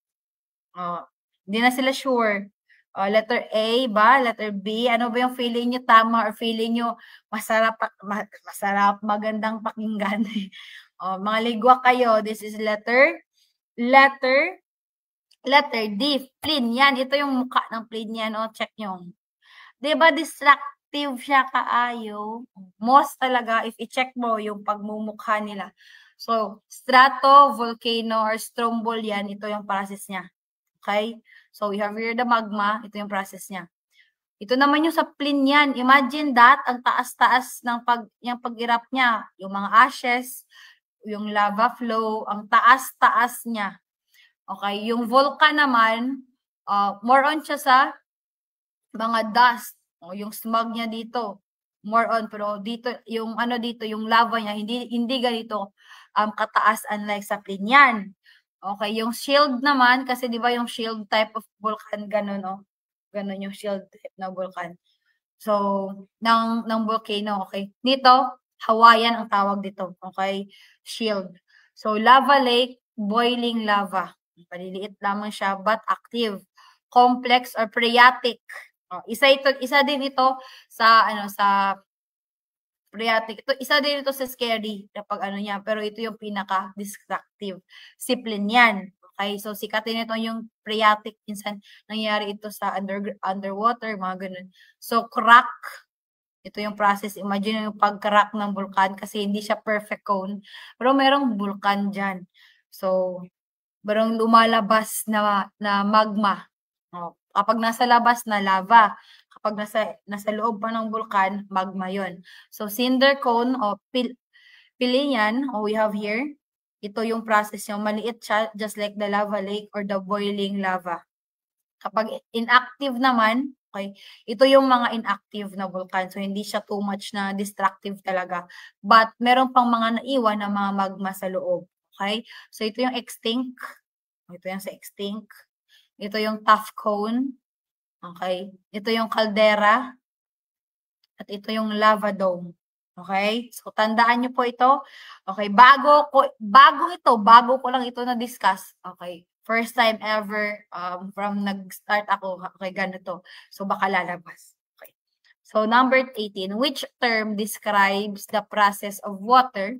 Hindi na sila sure. Letter A ba? Letter B? Ano ba yung feeling niyo tama or feeling niyo masarap, magandang pakinggan? Mga ligwa kayo. This is letter D. Plinian. Ito yung mukha ng Plinian. Check nyo. Diba destructive siya kaayo? Most talaga, if i-check mo yung pagmumukha nila. So, stratovolcano or strombolian, ito yung process niya. Okay? So, we have here the magma. Ito yung process niya. Ito naman yung sa Plinian. Imagine that, ang taas-taas ng pag-irap niya. Yung mga ashes, yung lava flow, ang taas-taas niya. Okay? Yung volcan naman, more on siya sa mga dust. Yung smog niya dito. More on, pero dito, yung yung lava niya, hindi ganito kataas unlike sa Plinian. Okay, yung shield naman, kasi di ba yung shield type of volcan, ganun, ganun yung shield type na volcan. So, ng volcano, okay. Dito, Hawaiian ang tawag dito, okay, shield. So, lava lake, boiling lava. Paliliit lamang siya, but active. Complex or phreatic. Isa din ito sa, sa phreatic. Isa din ito sa scary kapag niya, pero ito yung pinaka-destructive. Si Plinian. Okay, so sikatin ito yung phreatic. Minsan nangyayari ito sa underwater, mga ganun. So crack, ito yung process. Imagine yung pag-crack ng vulkan kasi hindi siya perfect cone. Pero merong vulkan dyan. So, merong lumalabas na magma. Kapag nasa labas na lava, kapag nasa loob pa ng vulkan, magma yon. So, cinder cone o Plinian, we have here, ito yung process yung maliit siya, just like the lava lake or the boiling lava. Kapag inactive naman, okay, ito yung mga inactive na vulkan. So, hindi siya too much na destructive talaga. But, meron pang mga naiwan na mga magma sa loob. Okay? So, ito yung extinct. Ito yung sa extinct. Ito yung tuff cone. Okay? Ito yung caldera. At ito yung lava dome. Okay? So, tandaan nyo po ito. Okay, bago ko lang ito na-discuss. Okay, first time ever from nag-start ako. Okay, ganito. So, baka lalabas. Okay. So, number 18. Which term describes the process of water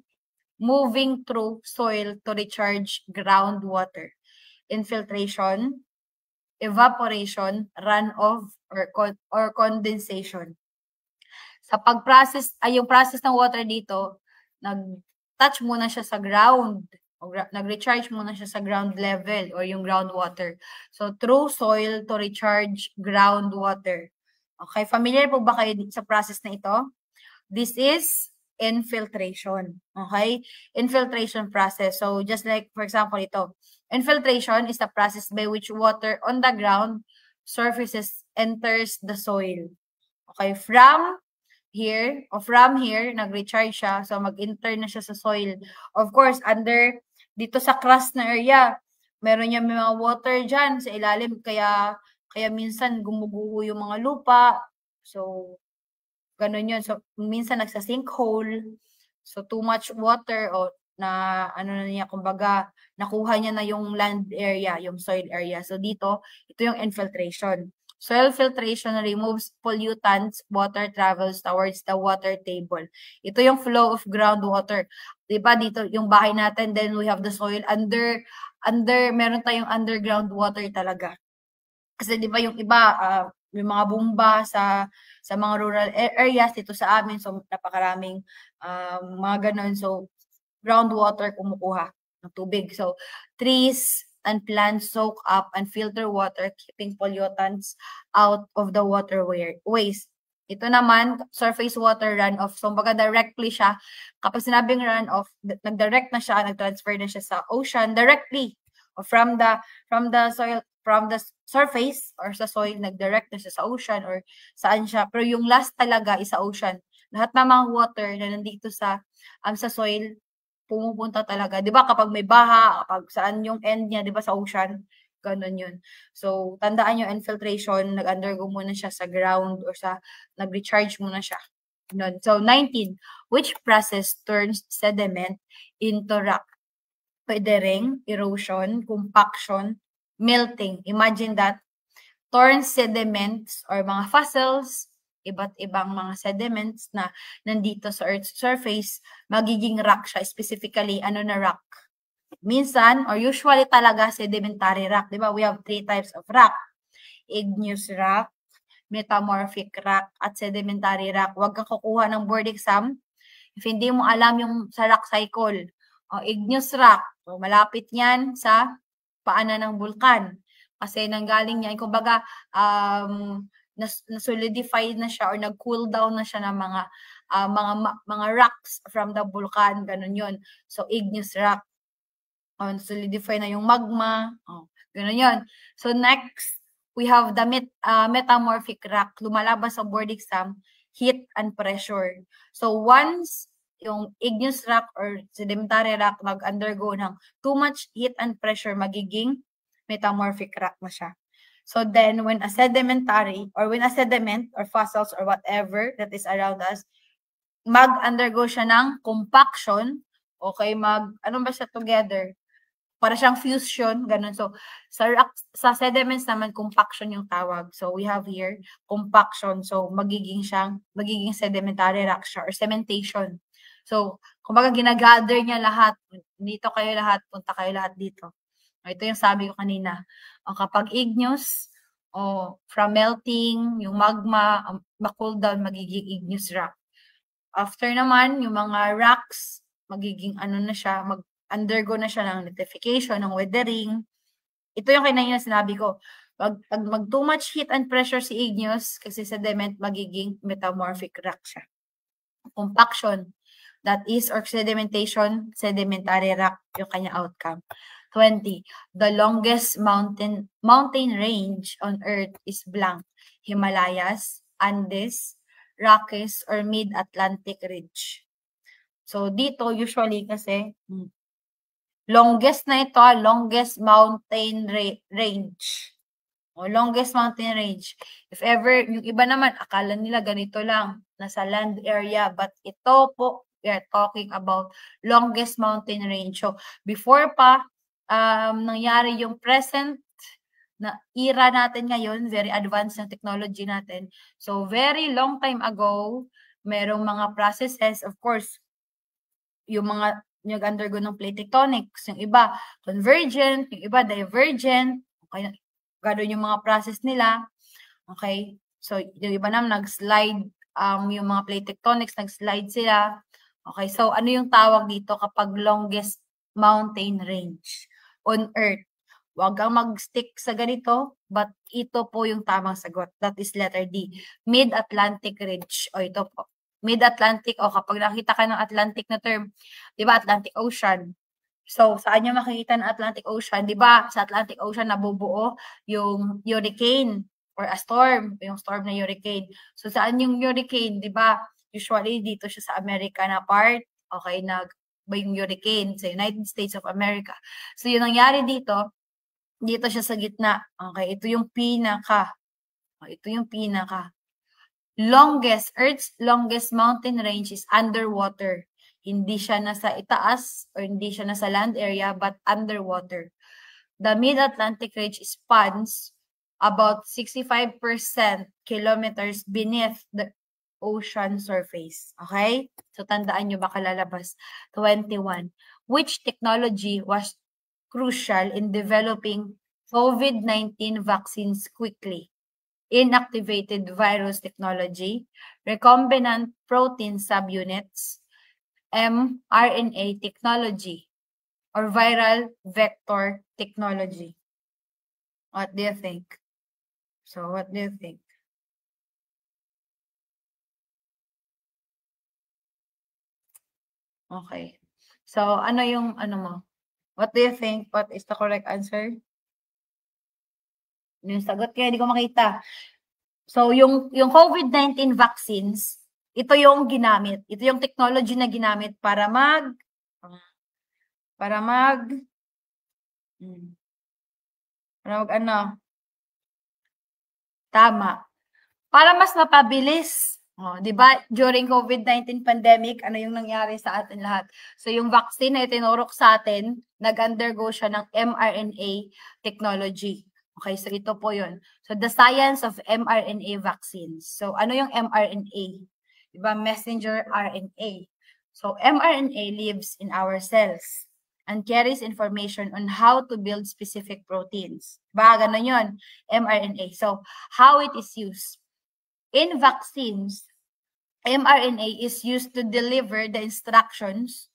moving through soil to recharge groundwater? Infiltration, evaporation, runoff, or condensation. Sa pag-process, yung process ng water dito, nag-touch muna siya sa ground, o nag-recharge muna siya sa ground level or yung groundwater. So, through soil to recharge groundwater. Okay, familiar po ba kayo sa process na ito? This is infiltration. Okay? Infiltration process. So, just like, for example, ito. Infiltration is the process by which water on the ground surfaces enters the soil. Okay? From here, nag-recharge siya. So, mag-enter na siya sa soil. Of course, dito sa crust na area, Meron yan may mga water dyan sa ilalim, kaya minsan gumuguho yung mga lupa. So, ganun yun. So, minsan nagsa-sinkhole. So, too much water o na ano na niya, kumbaga, nakuha niya na yung land area, yung soil area. So, dito, ito yung infiltration. Soil filtration removes pollutants, water travels towards the water table. Ito yung flow of groundwater. Diba dito, yung bahay natin, then we have the soil under, meron tayong underground water talaga. Kasi di ba yung iba, yung mga bumba sa mga rural areas dito sa amin, so napakaraming mga ganun. So, groundwater kumukuha ng tubig. So, trees and plants soak up and filter water, keeping pollutants out of the waterways. Ito naman, surface water runoff. So, baga directly siya. Kapag sinabing runoff, nag-direct na siya, nag-transfer na siya sa ocean directly from the soil, from the surface or sa soil, nag-direct na siya sa ocean or saan siya. Pero yung last talaga is sa ocean. Lahat ng mga water na nandito sa soil, pumupunta talaga. 'Di ba kapag may baha, kapag saan yung end niya, 'di ba sa ocean, ganun yun. So, tandaan yung infiltration, nag-undergo muna siya sa ground or nag-recharge muna siya. Ganun. So, 19, which process turns sediment into rock? Pwede ring erosion, compaction, melting. Imagine that. Torn sediments or mga fossils, iba't ibang mga sediments na nandito sa Earth's surface, magiging rock siya. Specifically, ano na rock? Minsan, or usually talaga, sedimentary rock. Di ba? We have 3 types of rock. Igneous rock, metamorphic rock, at sedimentary rock. Huwag kang kukuha ng board exam if hindi mo alam yung sa rock cycle. Igneous rock, so, malapit yan sa paanan ng bulkan. Kasi nanggaling yan, kumbaga, na-solidify na siya or nag-cool down na siya ng mga rocks from the vulkan, ganun yun. So, igneous rock. Solidify na yung magma. Ganun yun. So, next, we have the metamorphic rock. Lumalabas sa board exam, heat and pressure. So, once yung igneous rock or sedimentary rock mag-undergo ng too much heat and pressure, magiging metamorphic rock na siya. So then, when a sediment or fossils or whatever that is around us, mag-undergo siya ng compaction, okay, ano ba siya together? Para siyang fusion, ganun. So, sa sediments naman, compaction yung tawag. So, we have here, compaction. So, magiging sedimentary rock siya or cementation. So, kumbaga ginagather niya lahat. Dito kayo lahat, punta kayo lahat dito. Ito yung sabi ko kanina. Kapag igneous, from melting, yung magma, ma-cool down, magiging igneous rock. After naman, yung mga rocks, magiging ano na siya, undergo na siya ng nitrification, ng weathering. Ito yung kanina sinabi ko. Pag too much heat and pressure si igneous, kasi sediment, magiging metamorphic rock siya. Compaction, that is, or sedimentation, sedimentary rock, yung kanya outcome. 20. The longest mountain range on Earth is blank. Himalayas, Andes, Rockies, or Mid-Atlantic Ridge. So, dito, usually, kasi, longest na ito, longest mountain range. Longest mountain range. If ever, yung iba naman, akala nila ganito lang, nasa land area, but ito po, we are talking about longest mountain range. So, before pa, nangyari yung present na era natin ngayon, very advanced ng technology natin. So, very long time ago, merong mga processes, of course, yung mga nag-undergo ng plate tectonics, yung iba convergent, yung iba divergent, okay, gano'n yung mga process nila, okay? So, yung iba naman nag-slide, yung mga plate tectonics, nag-slide sila, okay? So, ano yung tawag dito kapag longest mountain range on Earth? Huwag kang mag-stick sa ganito, but ito po yung tamang sagot. That is letter D. Mid-Atlantic Ridge. Ito po. Mid-Atlantic, kapag nakita ka ng Atlantic na term, di ba, Atlantic Ocean. So, saan nyo makikita ng Atlantic Ocean? Di ba, sa Atlantic Ocean nabubuo yung hurricane or a storm, yung storm na hurricane. So, saan yung hurricane? Di ba, usually dito siya sa America na part, okay, yung hurricane sa United States of America. So, yung nangyari dito, Dito siya sa gitna. Okay, ito yung pinaka. Ito yung pinaka. Earth's longest mountain range is underwater. Hindi siya nasa itaas or hindi siya nasa land area but underwater. The Mid-Atlantic Ridge spans about 65% kilometers beneath the ocean surface. Okay? So, tandaan nyo, baka lalabas. 21. Which technology was crucial in developing COVID-19 vaccines quickly? Inactivated virus technology, recombinant protein subunits, mRNA technology, or viral vector technology? What do you think? So, what do you think? Okay. So, ano yung ano mo? What do you think? What is the correct answer? Yung sagot kaya hindi ko makita. So, yung COVID-19 vaccines, ito yung ginamit. Ito yung technology na ginamit para ano? Tama. Para mas mapabilis. Oh, 'di ba? During COVID-19 pandemic, ano yung nangyari sa atin lahat? So yung vaccine na itinurok sa atin, nag-undergo siya ng mRNA technology. Okay, so ito po 'yun. So the science of mRNA vaccines. So ano yung mRNA? 'Di ba? Messenger RNA. So mRNA lives in our cells and carries information on how to build specific proteins. Ba, ganun 'yun, mRNA. So how it is used? In vaccines, mRNA is used to deliver the instructions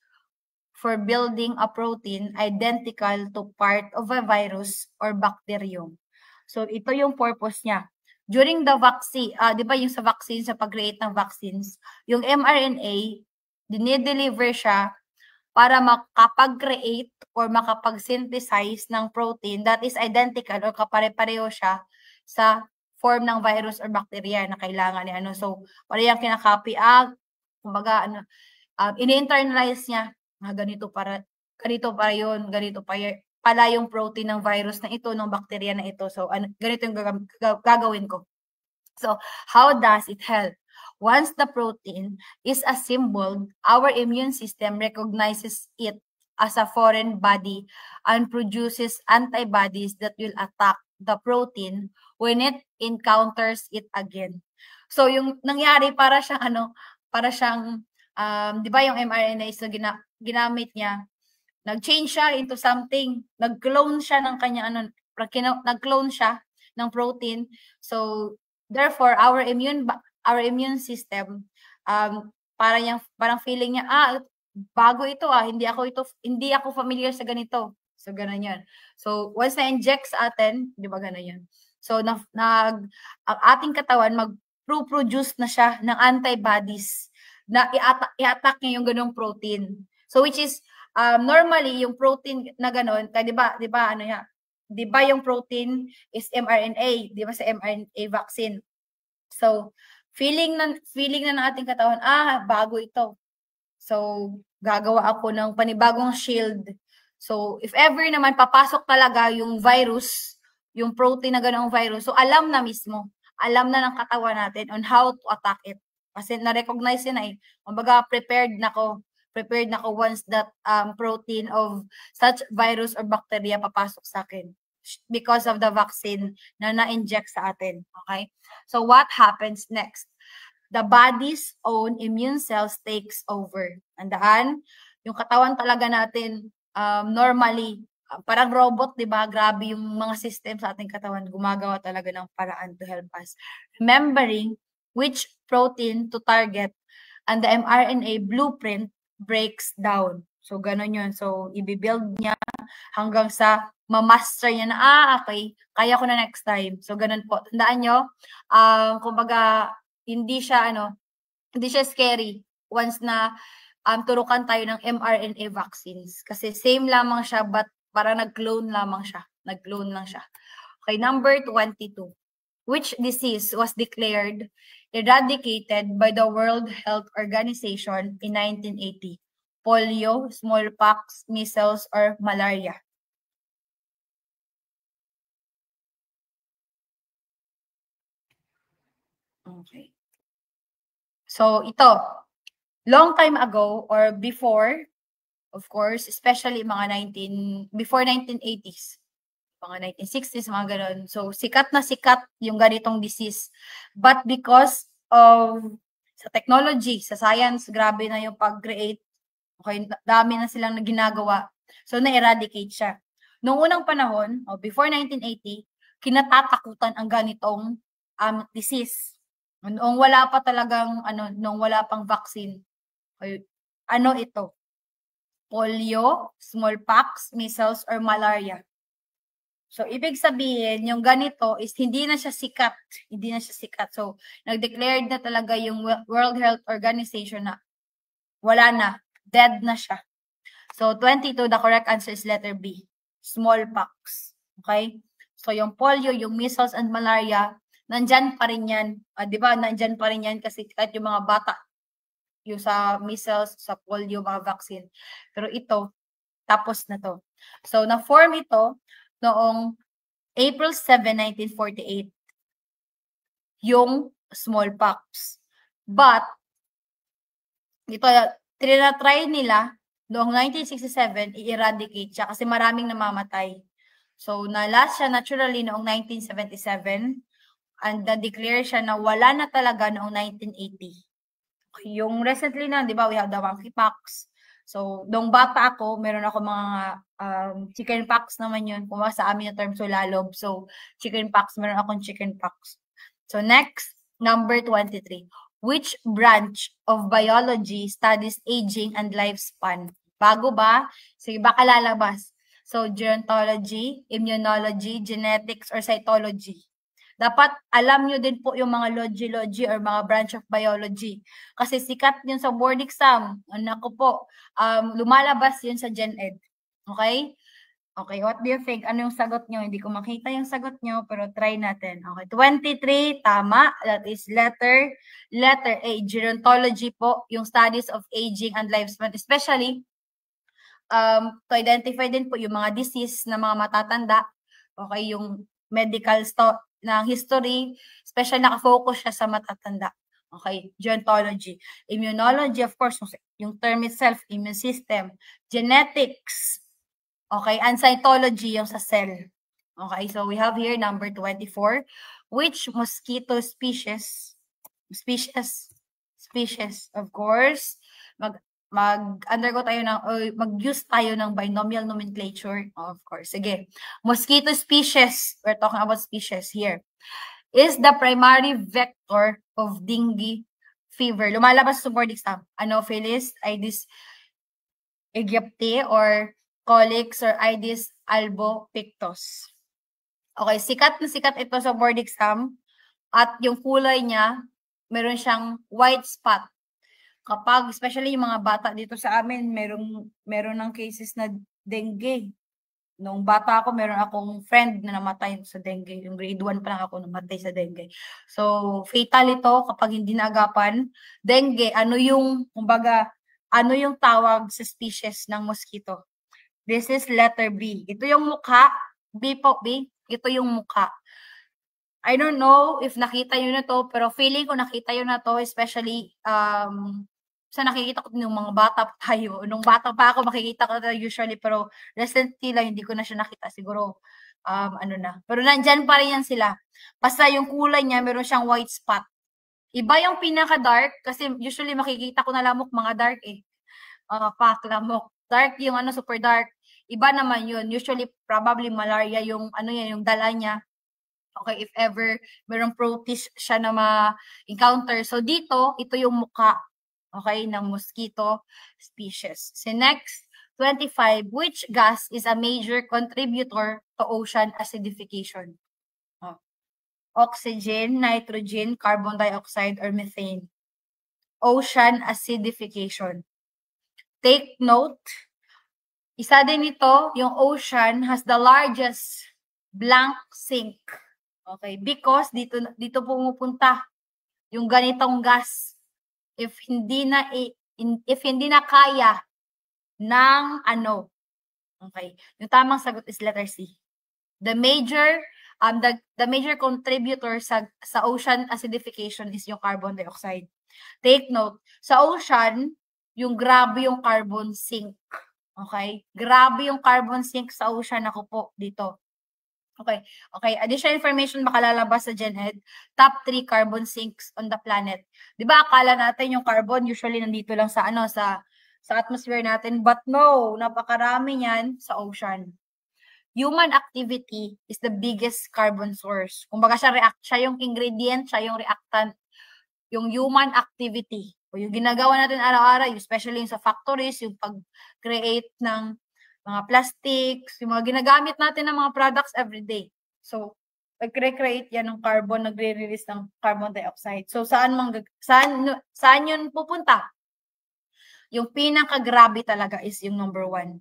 for building a protein identical to part of a virus or bacterium. So, ito yung purpose niya. During the vaccine, di ba yung sa vaccine, sa pag-create ng vaccines, yung mRNA, dinideliver siya para makapag-create or makapag-synthesize ng protein that is identical or kapare-pareho siya sa form ng virus or bacteria na kailangan ni ano. So, parehang kinakopy, kumbaga, ini-internalize niya, ganito para yun, ganito pala yung protein ng virus na ito, ng bacteria na ito. So, ganito yung gagawin ko. So, how does it help? Once the protein is assembled, our immune system recognizes it as a foreign body and produces antibodies that will attack the protein when it encounters it again. So, yung nangyari para siyang di ba yung mRNA is ginamit niya, nag-change siya into something, nag-clone siya ng kanya nag-clone siya ng protein. So, therefore, our immune system, parang feeling niya, bago ito, hindi ako familiar sa ganito. So, ganun yun. So, once na-inject sa atin, di ba ganun yun? So, ang ating katawan, mag-produce na siya ng antibodies na i-attack niya yung ganung protein. So, which is, normally, yung protein na ganun, di ba yung protein is mRNA, di ba sa mRNA vaccine? So, feeling na ng ating katawan, bago ito. So, gagawa ako ng panibagong shield. So, if ever naman papasok talaga yung virus, yung protein na ganoong virus, so alam na ng katawan natin on how to attack it. Kasi na-recognize yun eh. Kumbaga, prepared na ko once that protein of such virus or bacteria papasok sa akin because of the vaccine na na-inject sa atin. Okay? So, what happens next? The body's own immune cells takes over. Andaan, yung katawan talaga natin, normally, parang robot, di ba? Grabe yung mga system sa ating katawan. Gumagawa talaga ng paraan to help us. Remembering which protein to target and the mRNA blueprint breaks down. So, ganun yun. So, i-build niya hanggang sa ma-master niya na, okay, kaya ko na next time. So, ganun po. Tandaan nyo, kumbaga, hindi siya scary once na turukan tayo ng mRNA vaccines. Kasi same lamang siya, but parang nag-clone lamang siya. Nag-clone lang siya. Okay, number 22. Which disease was declared eradicated by the World Health Organization in 1980? Polio, smallpox, measles, or malaria? Okay. So, ito, long time ago or before, of course, especially mga before 1980s, mga 1960s, mga ganun. So, sikat na sikat yung ganitong disease. But because of sa technology, sa science, grabe na yung pag-create. Okay, dami na silang ginagawa. So, na-eradicate siya. Noong unang panahon, before 1980, kinatatakutan ang ganitong disease. Noong wala pa talagang, noong wala pang vaccine. Okay, ano ito? Polio, smallpox, measles, or malaria. So, ibig sabihin, yung ganito is hindi na siya sikat. Hindi na siya sikat. So, nag-declared na talaga yung World Health Organization na wala na. Dead na siya. So, 22, the correct answer is letter B. Smallpox. Okay? So, yung polio, yung measles, and malaria, nandyan pa rin yan. Di ba? Nandyan pa rin yan kasi kahit yung mga bata, yung sa measles, sa polio, mga vaccine. Pero ito, tapos na to. So, na-form ito noong April 7, 1948. Yung smallpox. But, ito, tinatry nila noong 1967, i-eradicate siya kasi maraming namamatay. So, na-last siya naturally noong 1977 and na-declare siya na wala na talaga noong 1980. Yung recently na, di ba, we have the monkeypox. So, noong bata ako, meron ako mga chickenpox naman yun. Kung sa amin yung term sulalob. So, chickenpox, meron akong chickenpox. So, next, number 23. Which branch of biology studies aging and lifespan? Bago ba? Sige, baka lalabas. So, gerontology, immunology, genetics, or cytology. Dapat alam nyo din po yung mga logy or mga branch of biology. Kasi sikat yun sa board exam. Naku po, lumalabas yun sa Gen Ed. Okay? Okay, what do you think? Ano yung sagot nyo? Hindi ko makita yung sagot nyo, pero try natin. Okay, 23, tama. That is letter A. Gerontology po, yung studies of aging and lifespan. Especially, to identify din po yung mga disease na mga matatanda. Okay, yung medical ng history, especially nakafocus siya sa matatanda. Okay, gerontology. Immunology, of course, yung term itself, immune system. Genetics, okay, and cytology, yung sa cell. Okay, so we have here number 24. Which mosquito species, of course, mag-undergo tayo mag-use tayo ng binomial nomenclature, of course. Sige. Mosquito species, we're talking about species here, is the primary vector of dengue fever. Lumalabas sa board exam. Anopheles, Aedes aegypti, or Colix, or Aedes albopictus. Okay, sikat na sikat ito sa board exam. At yung kulay niya, meron siyang white spot. Kapag, especially yung mga bata dito sa amin, meron ng cases na dengue. Nung bata ako, meron akong friend na namatay sa dengue. Yung grade 1 pa lang ako namatay sa dengue. So, fatal ito kapag hindi naagapan. Dengue, ano yung tawag sa species ng mosquito? This is letter B. Ito yung mukha. B po, B. Ito yung mukha. I don't know if nakita yun na to, pero feeling ko nakita yun na to, especially sa nakikita ko ng mga bata pa tayo. Nung bata pa ako, makikita ko na usually, pero recently lang, hindi ko na siya nakita. Siguro, Pero nandyan pa rin yan sila. Basta yung kulay niya, meron siyang white spot. Iba yung pinaka-dark, kasi usually makikita ko na lamok mga dark eh. Lamok. Dark yung super dark. Iba naman yun. Usually, probably malaria yung yung dala niya. Okay, if ever merong protist siya na ma-encounter. So, dito, ito yung mukha, okay, ng mosquito species. So, next, 25, which gas is a major contributor to ocean acidification? Oxygen, nitrogen, carbon dioxide, or methane? Ocean acidification. Take note, isa din ito, yung ocean has the largest blank sink. Okay, because dito pumupunta yung ganitong gas. If hindi na kaya ng Okay, yung tamang sagot is letter C. The major the major contributor sa ocean acidification is yung carbon dioxide. Take note, sa ocean, yung grabe yung carbon sink. Okay? Grabe yung carbon sink sa ocean. Ako po, dito. Okay. Additional information makalalabas sa GenEd. Top 3 carbon sinks on the planet. Di ba akala natin yung carbon usually nandito lang sa sa atmosphere natin. But no, napakarami niyan sa ocean. Human activity is the biggest carbon source. Kumbaga siya yung ingredient, siya yung reactant. Yung human activity o yung ginagawa natin araw-araw, especially yung sa factories, yung pag-create ng mga plastics, yung mga ginagamit natin ng mga products everyday. So, pag-create yan ng carbon, nagre-release ng carbon dioxide. So, saan yun pupunta? Yung pinaka-grabe talaga is yung number 1.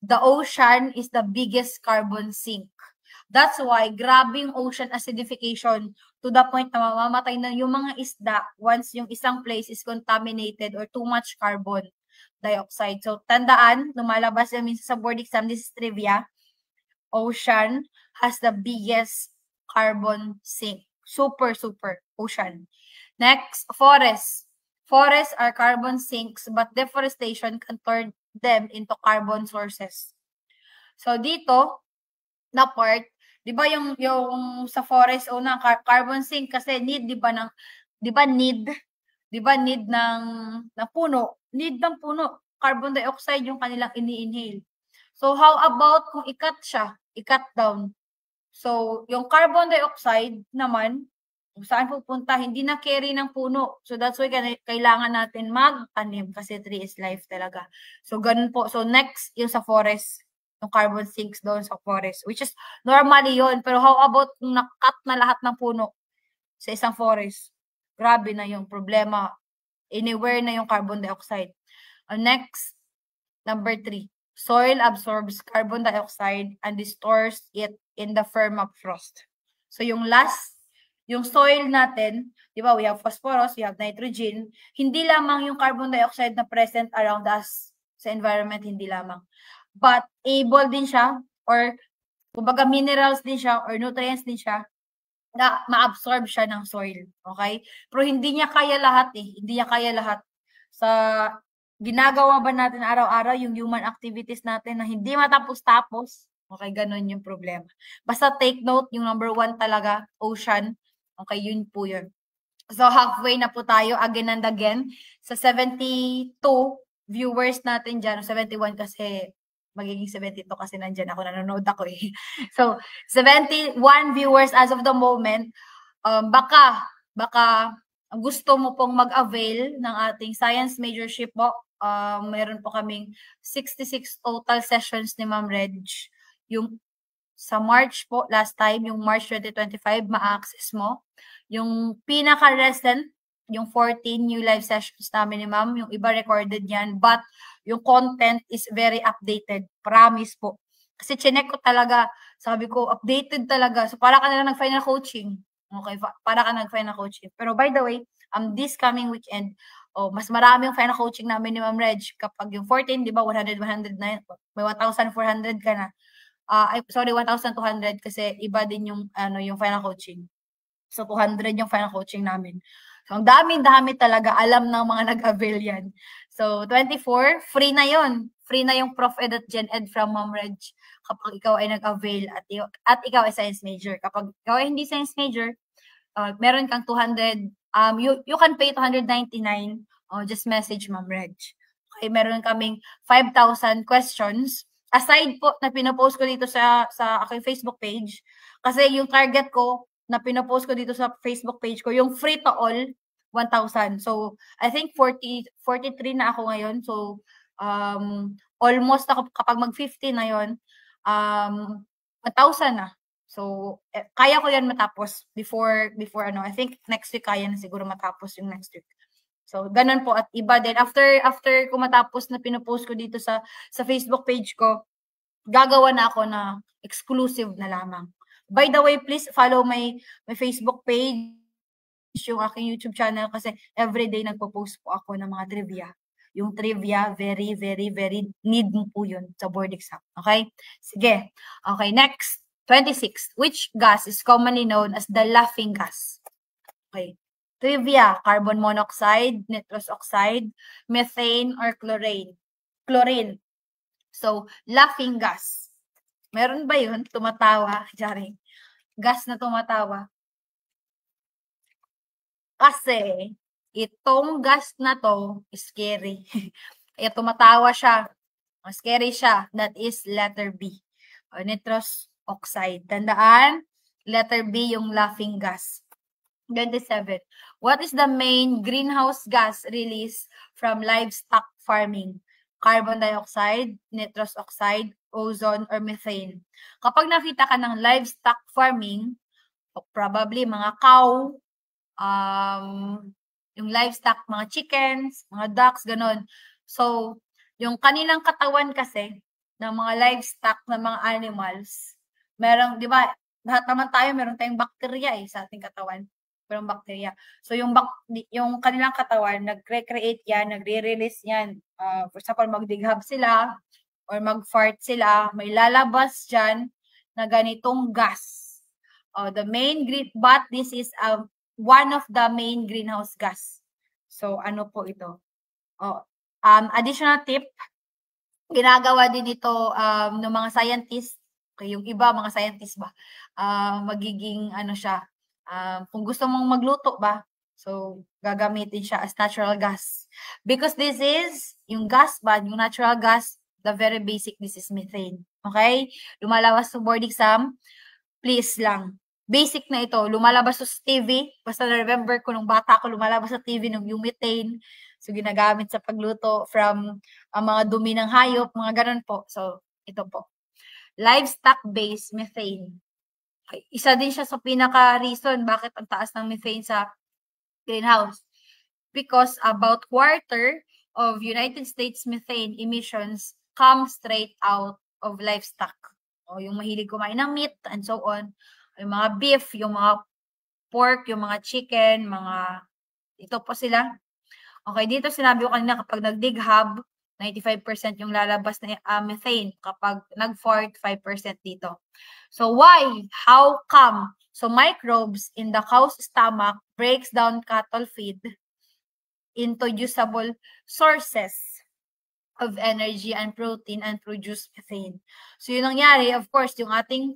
The ocean is the biggest carbon sink. That's why, grabe yung ocean acidification to the point na mamamatay na yung mga isda once yung isang place is contaminated or too much carbon dioxide. So, tandaan, lumalabas yan minsan sa board exam, this is trivia. Ocean has the biggest carbon sink. Super, super ocean. Next, forest. Forests are carbon sinks, but deforestation can turn them into carbon sources. So, dito, na part, 'di ba yung sa forest o na carbon sink kasi need 'di ba need ng puno, need ng puno, carbon dioxide yung kanilang ini-inhale. So how about kung i-cut down. So yung carbon dioxide naman kung saan pupunta, hindi na carry ng puno. So that's why kailangan natin magtanim kasi tree is life talaga. So ganun po. So next yung sa forest. Yung carbon sinks doon sa forest, which is normally yon. Pero how about kung nakat na lahat ng puno sa isang forest? Grabe na yung problema. Anywhere na yung carbon dioxide. Next, number 3. Soil absorbs carbon dioxide and stores it in the permafrost. So yung last, yung soil natin, di ba, we have phosphorus, we have nitrogen. Hindi lamang yung carbon dioxide na present around us sa environment, hindi lamang. But able din siya or kumbaga minerals din siya or nutrients din siya na ma-absorb siya ng soil. Okay? Pero hindi niya kaya lahat eh. Hindi niya kaya lahat. Sa ginagawa ba natin araw-araw yung human activities natin na hindi matapos-tapos? Okay, ganun yung problema. Basta take note, yung number 1 talaga, ocean. Okay, yun po yun. So halfway na po tayo again and again. Sa 72 viewers natin dyan, 71 kasi magiging 72 kasi nandyan ako, nanonood ako eh. So, 71 viewers as of the moment. Baka gusto mo pong mag-avail ng ating science majorship po. Meron po kaming 66 total sessions ni Ma'am Reg. Yung sa March po, last time, yung March 2025, ma-access mo. Yung pinaka-recent, yung 14 new live sessions namin ni Ma'am, yung iba recorded yan, but yung content is very updated. Promise po. Kasi chinek ko talaga, sabi ko, updated talaga. So, para ka na lang nag-final coaching. Okay, para ka nag-final coaching. Pero by the way, this coming weekend, mas marami yung final coaching namin ni Ma'am Reg. Kapag yung 14, di ba, 100 na, may 1,400 ka na. 1,200 kasi iba din yung, yung final coaching. So, 200 yung final coaching namin. So, ang dami-dami talaga, alam ng mga nag-avail yan. So, 24, free na yon. Free na yung Prof. Ed at Gen Ed from Ma'am Reg kapag ikaw ay nag-avail at ikaw ay science major. Kapag ikaw ay hindi science major, meron kang 200, you can pay 299, just message Ma'am Reg. Okay, meron kaming 5,000 questions. Aside po na pinopost ko dito sa aking Facebook page, kasi yung target ko na pinopost ko dito sa Facebook page ko, yung free to all, 1,000. So, I think 43 na ako ngayon. So, almost ako, kapag mag-50 na yon 1,000 na. So, kaya ko yan matapos before I think next week kaya na siguro matapos yung next week. So, ganun po. At iba din. After ko matapos na pinopost ko dito sa Facebook page ko, gagawa na ako na exclusive na lamang. By the way, please follow my Facebook page, yung aking YouTube channel kasi everyday nagpo-post po ako ng mga trivia. Yung trivia, very, very, very need mo po yun sa board exam. Okay? Sige. Okay, next. 26. Which gas is commonly known as the laughing gas? Okay. Trivia, carbon monoxide, nitrous oxide, methane, or chlorine? Chlorine. So, laughing gas. Meron ba yun? Tumatawa. Jaring. Gas na tumatawa. Kasi, itong gas na to, scary. Kaya tumatawa siya. Scary siya. That is letter B. O, nitrous oxide. Tandaan, letter B yung laughing gas. 27. What is the main greenhouse gas release from livestock farming? Carbon dioxide, nitrous oxide, ozone, or methane. Kapag nakita ka ng livestock farming, probably mga cow, yung livestock, mga chickens, mga ducks, ganun. So, yung kanilang katawan kasi, ng mga livestock, ng mga animals, merong, di ba, lahat naman tayo, meron tayong bakterya sa ating katawan. Merong bakterya. So, yung kanilang katawan, nagre-create yan, nagre-release yan. For example, magdighab sila, or mag-fart sila, may lalabas dyan na ganitong gas. But this is one of the main greenhouse gas. So, ano po ito? Additional tip, ginagawa din ito ng mga scientists. Okay, yung iba, mga scientists ba? Magiging, ano siya, kung gusto mong magluto ba, so, gagamitin siya as natural gas. Because this is, yung gas ba, yung natural gas, the very basic, this is methane. Okay? Lumalabas sa board exam, please lang. Basic na ito, lumalabas sa TV. Basta na-remember ko nung bata ko, lumalabas sa TV yung methane. So, ginagamit sa pagluto from mga dumi ng hayop, mga ganun po. So, ito po. Livestock-based methane. Okay. Isa din siya sa pinaka-reason bakit ang taas ng methane sa greenhouse. Because about quarter of United States methane emissions come straight out of livestock. O yung mahilig kumain ng meat and so on. Yung mga beef, yung mga pork, yung mga chicken, ito po sila. Okay, dito sinabi ko kanina kapag nagdighab, 95% yung lalabas na methane. Kapag nag-fart, 5% dito. So why? How come? So microbes in the cow's stomach breaks down cattle feed into usable sources of energy and protein and produce methane. So yun nangyari, of course, yung ating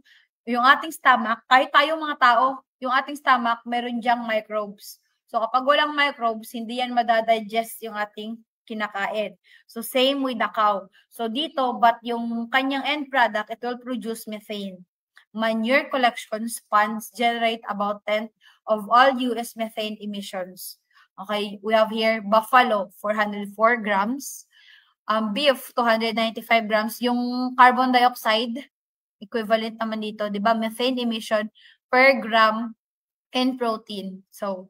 stomach, kahit tayong mga tao, yung ating stomach, meron diyang microbes. So kapag walang microbes, hindi yan madadigest yung ating kinakain. So same with the cow. So dito, but yung kanyang end product, it will produce methane. Manure collections ponds generate about 10% of all US methane emissions. Okay, we have here buffalo, 404 grams. Beef, 295 grams. Yung carbon dioxide, equivalent naman dito, di ba? Methane emission per gram in protein. So,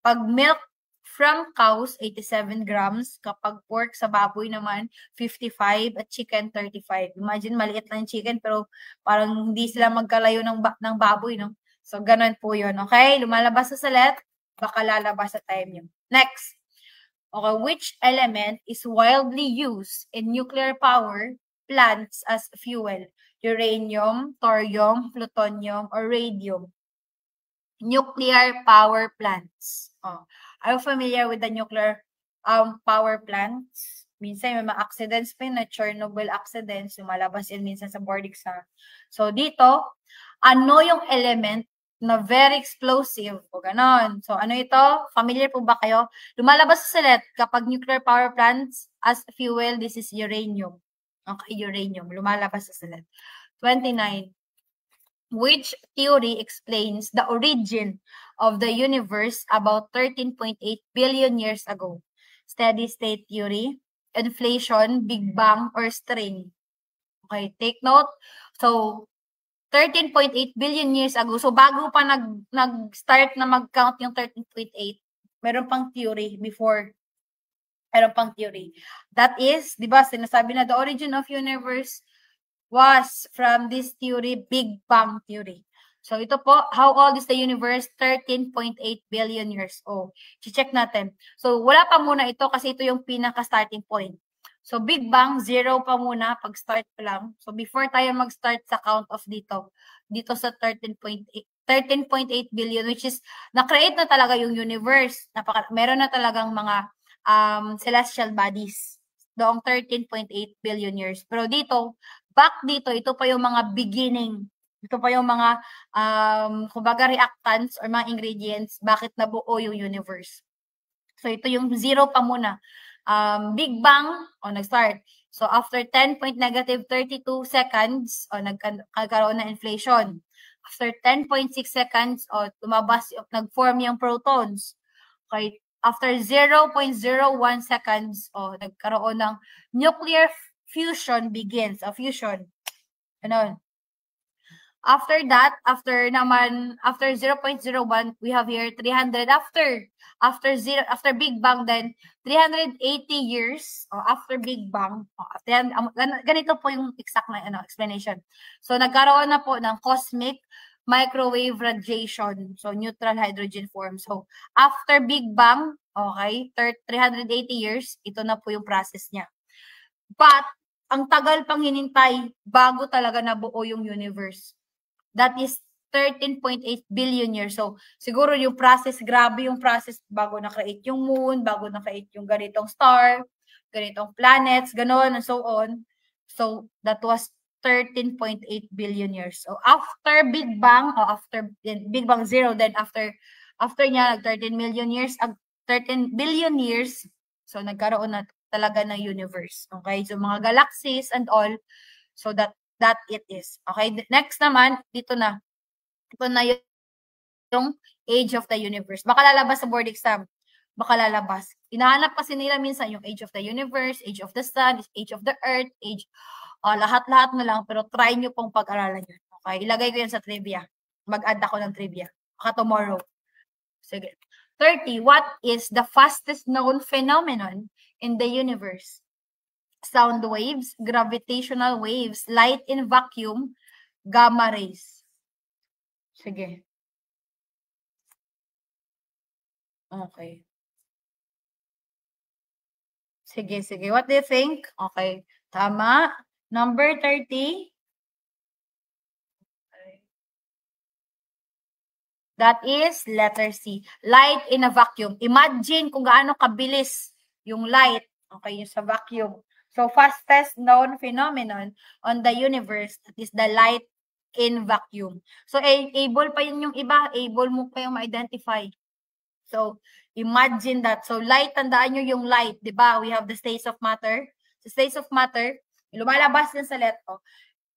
pag milk from cows, 87 grams. Kapag pork sa baboy naman, 55 at chicken, 35. Imagine, maliit lang yung chicken pero parang hindi sila magkalayo ng baboy, no? So, ganun po yun. Okay? Lumalabas sa salet, baka lalabas sa time yun. Next. Okay, which element is widely used in nuclear power plants as fuel? Uranium, thorium, plutonium, or radium? Nuclear power plants. Are you familiar with the nuclear power plants? Minsan may mga accidents pa yun, na Chernobyl accidents, lumalabas yun minsan sa board exam. So dito, ano yung element na very explosive o ganon. So ano ito? Familiar po ba kayo? Lumalabas sa salet kapag nuclear power plants as fuel, this is uranium. Okay, uranium. Lumalabas sa salet. 29. Which theory explains the origin of the universe about 13.8 billion years ago? Steady state theory, inflation, Big Bang, or string? Okay, take note. So, 13.8 billion years ago. So, bago pa nag-start na mag-count yung 13.8, meron pang theory before. Meron pang theory. That is, di ba, sinasabi na the origin of universe was from this theory, Big Bang theory. So, ito po, how old is the universe? 13.8 billion years old. Check natin. So, wala pa muna ito kasi ito yung pinaka-starting point. So, Big Bang, 0 pa muna pag-start pa lang. So, before tayo mag-start sa count of dito, dito sa 13.8 billion, which is na-create na talaga yung universe. Meron na talagang mga celestial bodies doong 13.8 billion years. Pero dito, back dito, ito pa yung mga beginning. Ito pa yung mga kumbaga reactants or mga ingredients bakit nabuo yung universe. So ito yung zero pa muna. Big Bang, nag-start. So after 10.-32 seconds, nagkaroon na inflation. After 10.6 seconds, tumabas, nag-form yung protons. Okay. After 0.01 seconds, nagkaroon ng nuclear fusion begins. Fusion. Ano? After that, after 0.01, we have here 300 after Big Bang, then 380 years after Big Bang. Ganito po yung exact na explanation. So nagkaroon na po ng cosmic microwave radiation, so neutral hydrogen form. So after Big Bang, okay, 380 years, ito na po yung process niya. But ang tagal pang hinintay bago talaga nabuo yung universe. That is 13.8 billion years. So, siguro yung process, grabe yung process bago na-create yung moon, bago na-create yung ganitong star, ganitong planets, gano'n, and so on. So, that was 13.8 billion years. So, after Big Bang, after Big Bang Zero, then after niya, 13 million years, 13 billion years, so nagkaroon na talaga ng universe. Okay? So, mga galaxies and all, so that it is. Okay, next naman, dito na. Ito na yung age of the universe. Baka lalabas sa board exam. Baka lalabas. Inahanap kasi nila minsan yung age of the universe, age of the sun, age of the earth, age, lahat-lahat na lang, pero try nyo pong pag-aralan yun. Okay, ilagay ko yan sa trivia. Mag-add ako ng trivia. Baka tomorrow. Sige. 30. What is the fastest known phenomenon in the universe? Sound waves, gravitational waves, light in vacuum, gamma rays. Sige. Okay. Sige. What do you think? Okay. Tama. Number 30. That is letter C. Light in a vacuum. Imagine kung gaano kabilis yung light. Okay, yung sa vacuum. So, fastest known phenomenon on the universe is the light in vacuum. So, able pa yun yung iba. Able mo pa yung ma-identify. So, imagine that. So, light, tandaan nyo yung light. Diba? We have the states of matter. Sa states of matter, lumalabas din sa leto.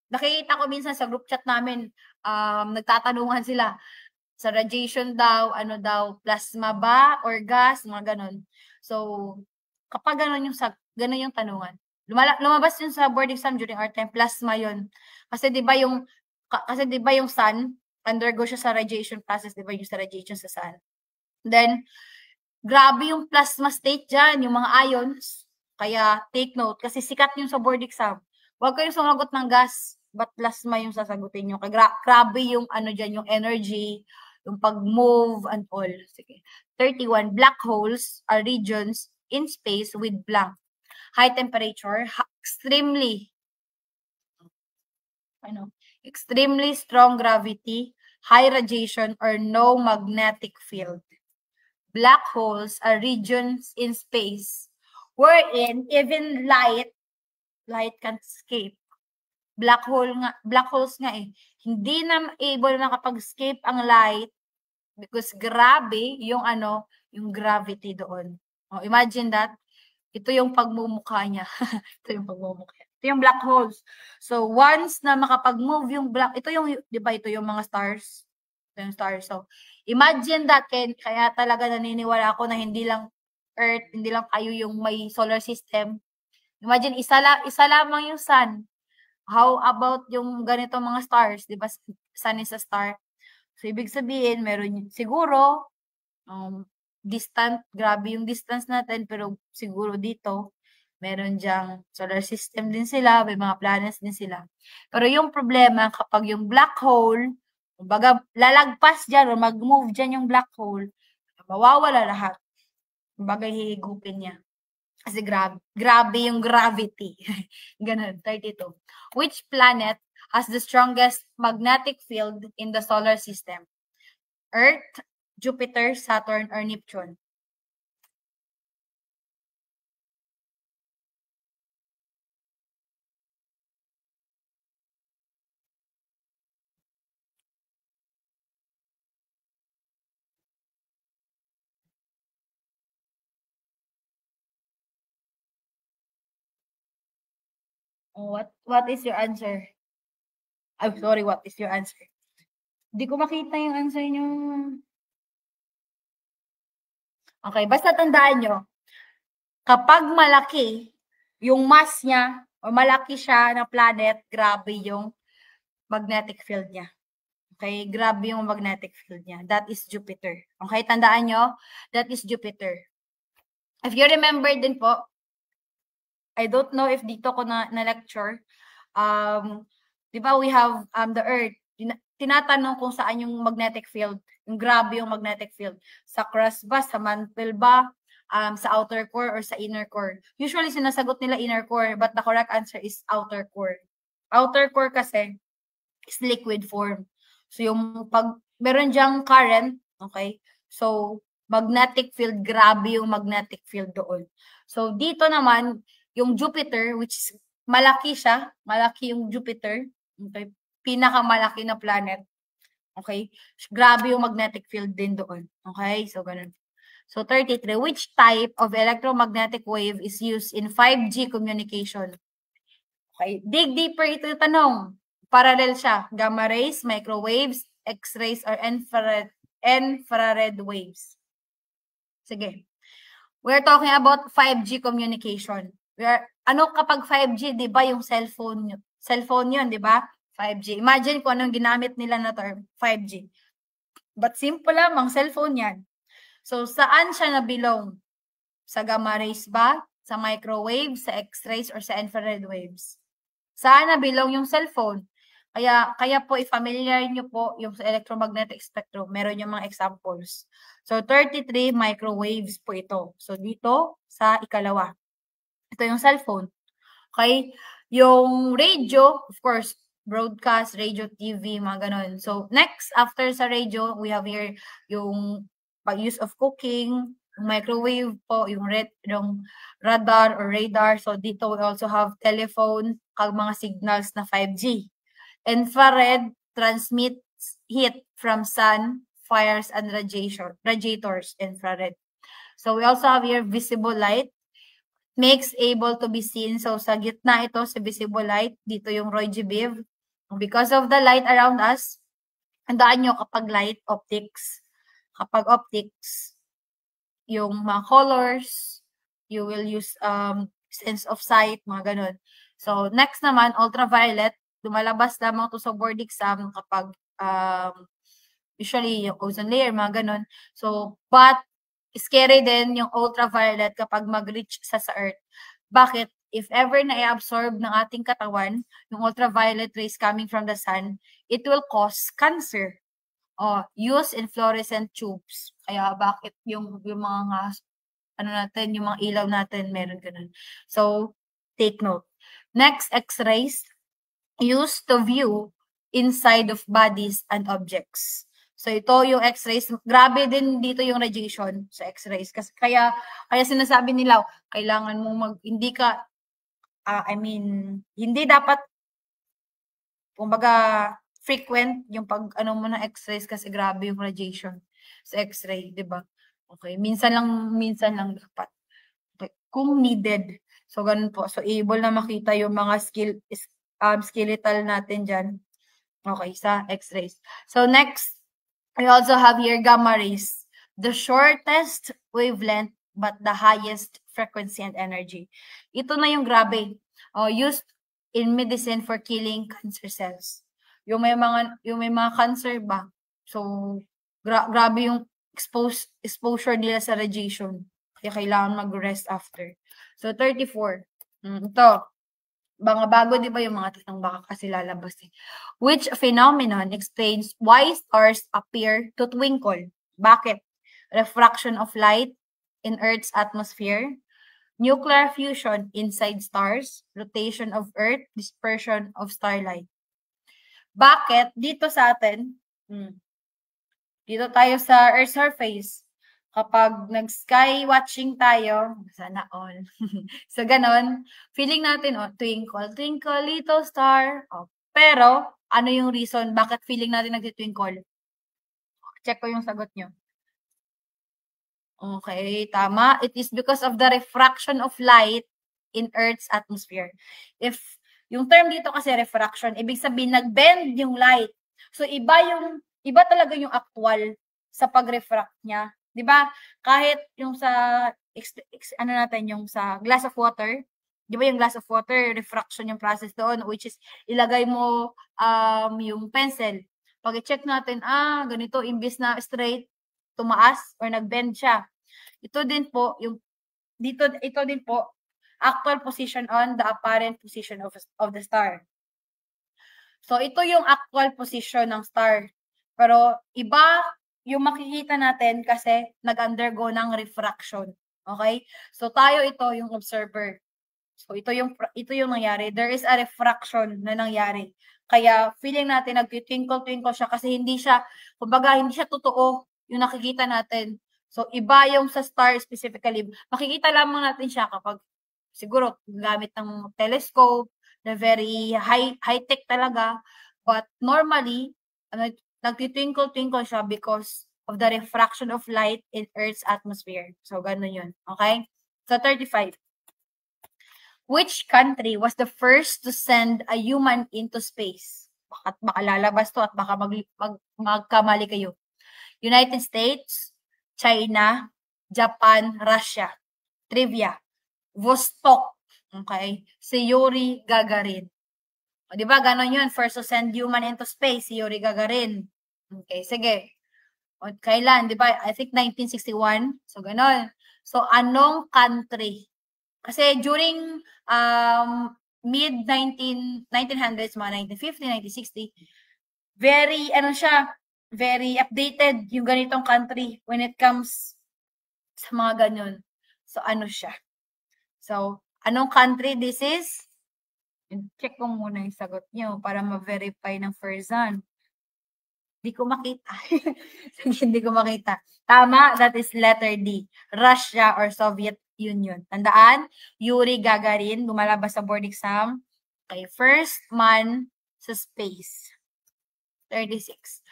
Nakikita ko minsan sa group chat namin, nagtatanungan sila sa radiation daw, ano daw, plasma ba or gas, mga ganon. So, kapag ganon yung tanungan, lumabas yun sa board exam during our time, plasma yun. Kasi 'di ba yung sun, undergo siya sa radiation process, 'di ba yung sa radiation sa sun. Then, grabe yung plasma state dyan, yung mga ions. Kaya, take note, kasi sikat yung sa board exam. Huwag kayong sumagot ng gas, but plasma yung sasagutin nyo. Kaya grabe yung dyan, yung energy, yung pag-move and all. Sige. 31, black holes are regions in space with blank high temperature, extremely strong gravity, high radiation, or no magnetic field. Black holes are regions in space wherein even light can't escape. Black holes nga hindi na able makapag-escape ang light because grabe yung yung gravity doon. Imagine that. Ito yung pagmumukha niya. Ito yung black holes. So, once na makapag-move yung ito yung, di ba, ito yung mga stars. Ito yung stars. So, imagine that. Kaya talaga naniniwala ako na hindi lang Earth, hindi lang kayo yung may solar system. Imagine, isa lamang yung sun. How about yung ganito mga stars? Di ba, sun is a star. So, ibig sabihin, meron siguro, distant, grabe yung distance natin, pero siguro dito, meron dyang solar system din sila, may mga planets din sila. Pero yung problema, kapag yung black hole, kumbaga, lalagpas dyan or mag-move dyan yung black hole, mawawala lahat. Kumbaga, hihigupin niya. Kasi grabe yung gravity. Ganun, 32. Which planet has the strongest magnetic field in the solar system? Earth, Jupiter, Saturn, or Neptune? What is your answer? I'm sorry, what is your answer? Hindi ko makita yung answer niyo. Okay, basta tandaan nyo, kapag malaki yung mass niya, o malaki siya na planet, grabe yung magnetic field niya. Okay, grabe yung magnetic field niya. That is Jupiter. Okay, tandaan nyo, that is Jupiter. If you remember din po, I don't know if dito ko na lecture, di ba we have the Earth, tinatanong kung saan yung magnetic field, yung grabe yung magnetic field. Sa crust ba, sa mantle ba, sa outer core or sa inner core. Usually sinasagot nila inner core, but the correct answer is outer core. Outer core kasi is liquid form. So yung pag meron diyang current, okay? So magnetic field, grabe yung magnetic field doon. So dito naman, yung Jupiter, which is malaki siya, malaki yung Jupiter, okay? Pinakamalaki na planet. Okay? Grabe yung magnetic field din doon. Okay? So, ganun. So, 33. Which type of electromagnetic wave is used in 5G communication? Okay. Dig deeper ito yung tanong. Parallel siya. Gamma rays, microwaves, X-rays, or infrared waves. Sige. We're talking about 5G communication. Ano kapag 5G, di ba yung cellphone yun, di ba? 5G. Imagine kung anong ginamit nila na term, 5G. But simple lamang, cellphone yan. So, saan siya nabilong? Sa gamma rays ba? Sa microwave, sa X-rays, or sa infrared waves? Saan nabilong yung cellphone? Kaya po, i-familiar nyo po yung electromagnetic spectrum. Meron yung mga examples. So, 33 microwaves po ito. So, dito sa ikalawa. Ito yung cellphone. Okay? Yung radio, of course, broadcast, radio, TV, mga ganun. So, next, after sa radio, we have here yung pag-use of cooking, yung microwave po, yung radar or radar. So, dito we also have telephone, kag mga signals na 5G. Infrared transmits heat from sun, fires, and radiators, infrared. So, we also have here visible light, makes able to be seen. So, sa gitna ito, sa visible light, dito yung Roy G. Biv. Because of the light around us, handaan nyo kapag light, optics. Kapag optics, yung mga colors, you will use sense of sight, mga ganun. So, next naman, ultraviolet. Lumalabas lamang to sa board exam kapag usually yung ozone layer, mga ganun. So, but scary din yung ultraviolet kapag mag-reach sa Earth. Bakit? If ever na i-absorb ng ating katawan, yung ultraviolet rays coming from the sun, it will cause cancer. Use in fluorescent tubes. Kaya bakit yung mga yung mga ilaw natin, meron ganun. So, take note. Next, X-rays. Used to view inside of bodies and objects. So, ito yung X-rays. Grabe din dito yung radiation sa X-rays. Kasi kaya sinasabi nila, kailangan mo hindi ka, hindi dapat, kumbaga, frequent yung mo ng X-rays kasi grabe yung radiation sa X-ray, di ba? Okay, minsan lang dapat. Okay. Kung needed. So, ganun po. So, able na makita yung mga skeletal natin dyan. Okay, sa X-rays. So, next, we also have here gamma rays. The shortest wavelength but the highest frequency and energy. Ito na yung grabe. Used in medicine for killing cancer cells. Yung may mga cancer ba? So, grabe yung exposure nila sa radiation. Kaya kailangan mag-rest after. So, 34. Ito. Mga bago, di ba yung mga tanong baka kasi lalabas eh. Which phenomenon explains why stars appear to twinkle? Bakit? Refraction of light in Earth's atmosphere, nuclear fusion inside stars, rotation of Earth, dispersion of starlight. Bakit? Dito sa atin, dito tayo sa Earth surface, kapag nag-sky watching tayo, sana all. So, ganon, feeling natin, twinkle, twinkle, little star. Pero, ano yung reason bakit feeling natin nag-twinkle? Check ko yung sagot nyo. Okay, tama. It is because of the refraction of light in Earth's atmosphere. If yung term dito kasi refraction, ibig sabihin nag-bend yung light. So iba talaga yung actual sa pag-refract niya. 'Di ba? Kahit yung sa ano natin yung sa glass of water, 'di ba yung glass of water, refraction yung process doon, which is ilagay mo yung pencil. Pag i-check natin, ganito imbis na straight, tumaas or nag-bend siya. Ito din po ito din po actual position on the apparent position of the star. So ito yung actual position ng star. Pero iba yung makikita natin kasi nag-undergo ng refraction. Okay? So tayo ito yung observer. So ito yung nangyari. There is a refraction na nangyari. Kaya feeling natin nagtitwinkle-twinkle siya kasi hindi siya totoo yung nakikita natin. So iba yung sa star specifically. Makikita lamang natin siya kapag siguro gamit ng telescope na very high-tech talaga. But normally, nagtitwinkle-twinkle siya because of the refraction of light in Earth's atmosphere. So ganun yun. Okay? So 35. Which country was the first to send a human into space? Baka lalabas to at baka magkamali kayo. United States, China, Japan, Russia. Trivia. Vostok. Okay? Si Yuri Gagarin. O, di ba? Ganon yun. First to send human into space, si Yuri Gagarin. Okay, sige. O, kailan? Di ba? I think 1961. So, ganon. So, anong country? Kasi during mid-1900s, mga 1950, 1960, very updated yung ganitong country when it comes sa mga ganun. So, ano siya? So, anong country this is? Check ko muna yung sagot nyo para ma-verify ng Ferzan. Hindi ko makita. Hindi ko makita. Tama, that is letter D. Russia or Soviet Union. Tandaan, Yuri Gagarin, lumalabas sa board exam. Okay, first man sa space. 36.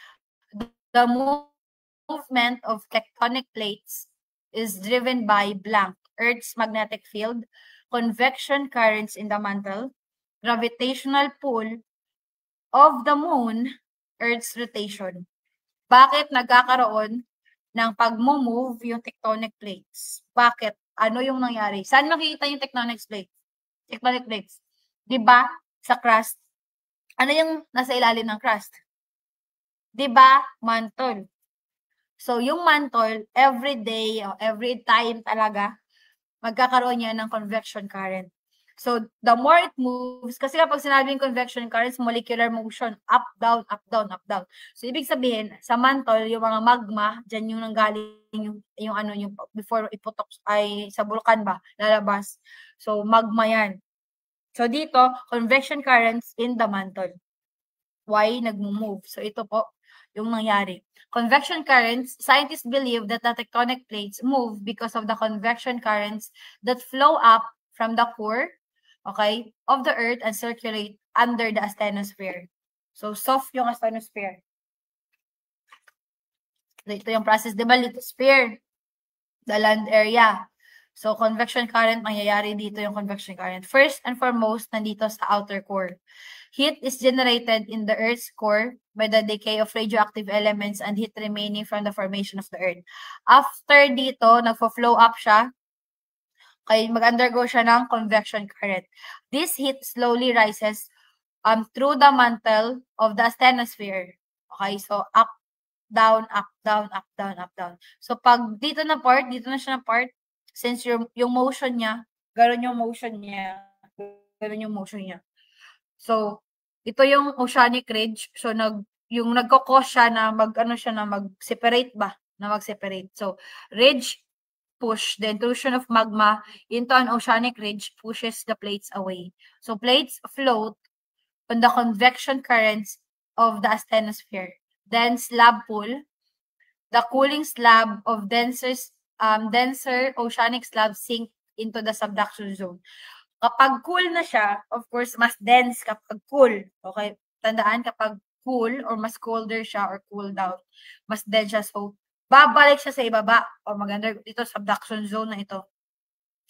The movement of tectonic plates is driven by blank, Earth's magnetic field, convection currents in the mantle, gravitational pull of the moon, Earth's rotation. Bakit nagkakaroon ng pag-move yung tectonic plates? Bakit? Ano yung nangyari? Saan makikita yung tectonic plates? Tectonic plates. Diba? Sa crust. Ano yung nasa ilalim ng crust? Diba? Mantle. So, yung mantle, every day, or every time talaga, magkakaroon yan ng convection current. So, the more it moves, kasi kapag sinabing convection currents, molecular motion, up, down, up, down, up, down. So, ibig sabihin, sa mantle, yung mga magma, dyan yung nanggaling yung before iputok ay sa vulkan ba, lalabas. So, magma yan. So, dito, convection currents in the mantle. Why nagmo-move? So, ito po yung nangyari. Convection currents, scientists believe that the tectonic plates move because of the convection currents that flow up from the core, okay, of the Earth and circulate under the asthenosphere. So, soft yung asthenosphere. Ito yung process, di ba, lithosphere, the land area. So, convection current, mangyayari dito yung convection current. First and foremost, nandito sa outer core. Heat is generated in the Earth's core by the decay of radioactive elements and heat remaining from the formation of the Earth. After dito, nagfo-flow up siya, kaya mag-undergo siya ng convection current. This heat slowly rises through the mantle of the asthenosphere. Okay, so up, down, up, down, up, down, up, down. So pag dito na siya na part, since yung motion niya, gano'n yung motion niya. So, ito yung oceanic ridge. So, yung nagko-cause siya na mag-separate ba? Na mag-separate. So, ridge push the intrusion of magma into an oceanic ridge pushes the plates away. So, plates float when the convection currents of the asthenosphere. Then slab pool, the cooling slab of denser oceanic slab sink into the subduction zone. Kapag cool na siya, of course, mas dense kapag cool. Okay? Tandaan, kapag cool or mas colder siya or cool down, mas dense siya. So, babalik siya sa ibaba o maganda dito subduction zone na ito.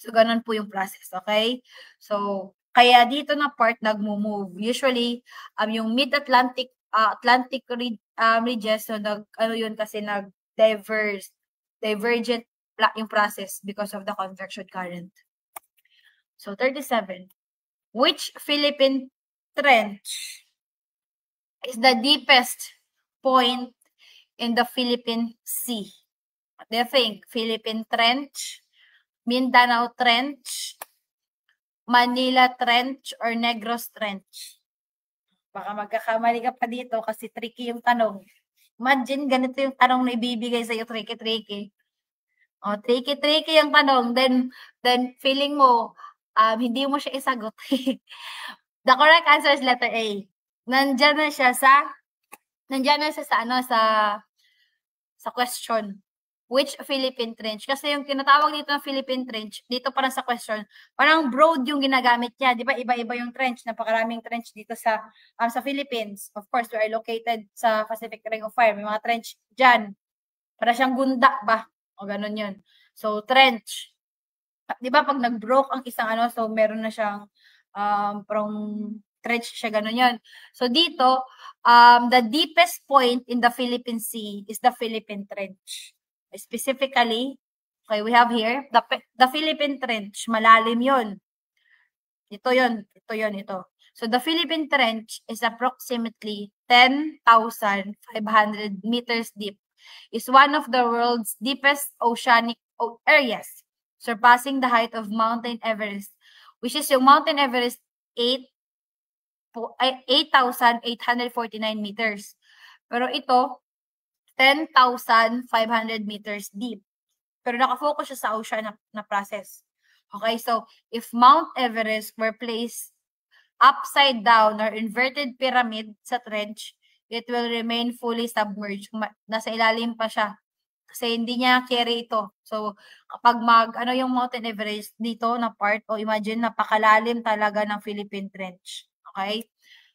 So, ganun po yung process. Okay? So, kaya dito na part nagmo-move. Usually, yung mid-Atlantic regions, so ano yun kasi divergent yung process because of the convection current. So, 37. Which Philippine trench is the deepest point in the Philippine Sea? What do you think? Philippine Trench, Mindanao Trench, Manila Trench, or Negros Trench? Baka magkakamali ka pa dito kasi tricky yung tanong. Imagine, ganito yung tanong na ibibigay sa'yo, tricky. O, tricky yung tanong. Then feeling mo, hindi mo siya isagot. The correct answer is letter A. Nandiyan na siya sa question. Which Philippine trench? Kasi yung tinatawag dito na Philippine trench, dito parang sa question, parang broad yung ginagamit niya. Di ba? Iba-iba yung trench. Napakaraming trench dito sa Philippines. Of course, we are located sa Pacific Ring of Fire. May mga trench dyan. Para siyang gunda ba? O ganun yun. So, trench. Di ba pag nag-broke ang isang so meron na siyang parang trench siya, ganun yun. So dito, the deepest point in the Philippine Sea is the Philippine Trench. Specifically, okay, we have here, the Philippine Trench, malalim yun. Ito. So the Philippine Trench is approximately 10,500 meters deep. Is one of the world's deepest oceanic areas, surpassing the height of Mountain Everest, which is yung Mountain Everest 8,849 meters. Pero ito, 10,500 meters deep. Pero nakafocus siya sa ocean na process. Okay, so if Mount Everest were placed upside down or inverted pyramid sa trench, it will remain fully submerged. Nasa ilalim pa siya. Kasi hindi niya carry ito. So, kapag yung Mountain Everest dito na part, o imagine, napakalalim talaga ng Philippine Trench. Okay?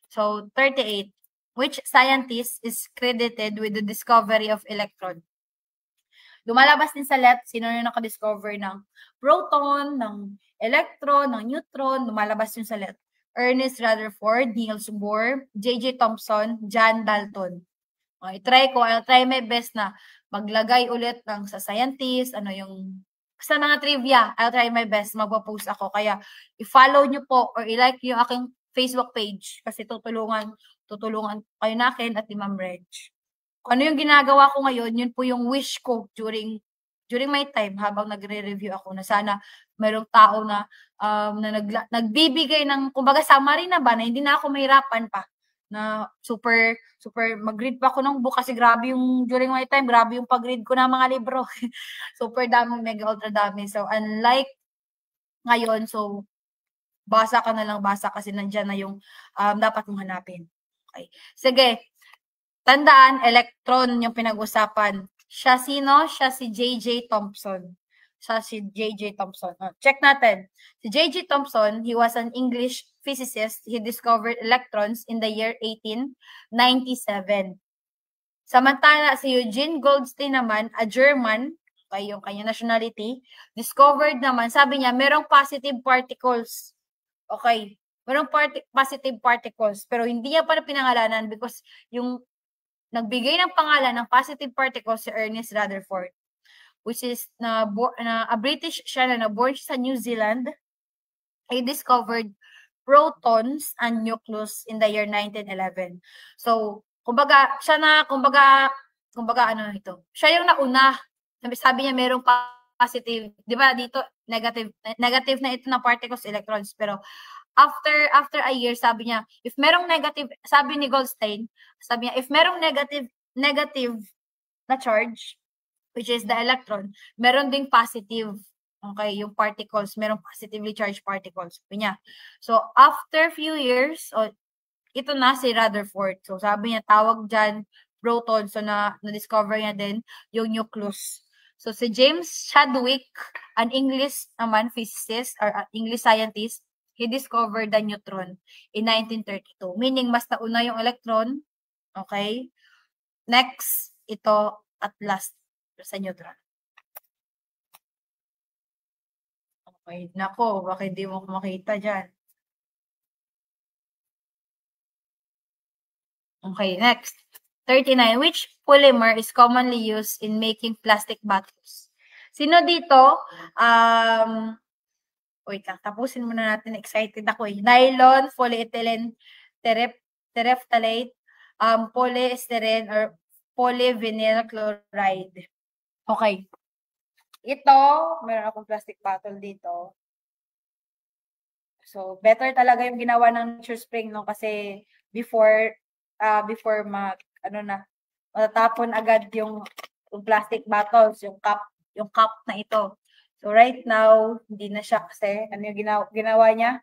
So, 38. Which scientist is credited with the discovery of electron? Lumalabas din sa LET, sino yung nakadiscover ng proton, ng electron, ng neutron, lumalabas yun sa LET. Ernest Rutherford, Niels Bohr, J.J. Thomson, John Dalton. I'll try my best na maglagay ulit ng sa scientist, sa mga trivia, I'll try my best, magpo-post ako. Kaya, i-follow nyo po or i-like yung aking Facebook page kasi tutulungan kayo na akin at ni Ma'am Reg. Kung ano yung ginagawa ko ngayon, yun po yung wish ko during my time habang nagre-review ako na sana mayroong tao na nagbibigay ng, kumbaga summary na ba, na hindi na ako mahirapan pa na super mag-read pa ako ng book kasi grabe yung during my time, grabe yung pag-read ko ng mga libro. Super dami, mega ultra dami. So unlike ngayon, so basa ka na lang basa kasi nandiyan na yung dapat mong hanapin. Okay. Sige. Tandaan, electron yung pinag-usapan. Siya sino? Siya si J.J. Thomson. Check natin. Si J.J. Thomson, he was an English physicist. He discovered electrons in the year 1897. Samantala, si Eugene Goldstein naman, a German, okay, yung kanya nationality, discovered naman, sabi niya, merong positive particles. Okay, merong positive particles, pero hindi niya pa na pinangalanan because yung nagbigay ng pangalan ng positive particles si Ernest Rutherford, which is a British siya na born sa New Zealand. He discovered protons and nucleus in the year 1911. So, kumbaga siya yung nauna. Sabi niya merong positive, di ba dito negative na ito na particles, electrons, pero after a year, sabi niya, if merong negative, sabi ni Goldstein, sabi niya, if merong negative na charge, which is the electron, meron ding positive, okay, yung particles, merong positively charged particles, sabi niya. So, after few years, ito na si Rutherford. So, sabi niya, tawag dyan, proton. So, na-discover niya din yung nucleus. So, si James Chadwick, an English naman physicist or English scientist, he discovered the neutron in 1932. Meaning, mas nauna yung electron. Okay? Next, ito at last sa neutron. Okay. Nako, bakit hindi mo makita dyan? Okay, next. 39. Which polymer is commonly used in making plastic bottles? Sino dito? Wait lang, tapusin muna natin. Excited ako eh. Nylon, polyethylene, terephthalate, polystyrene, or polyvinyl chloride. Okay. Ito, meron akong plastic bottle dito. So, better talaga yung ginawa ng Nature Spring, no? Kasi before matatapon agad yung plastic bottles, yung cup na ito. So, right now, hindi na siya kasi, ano yung ginawa niya?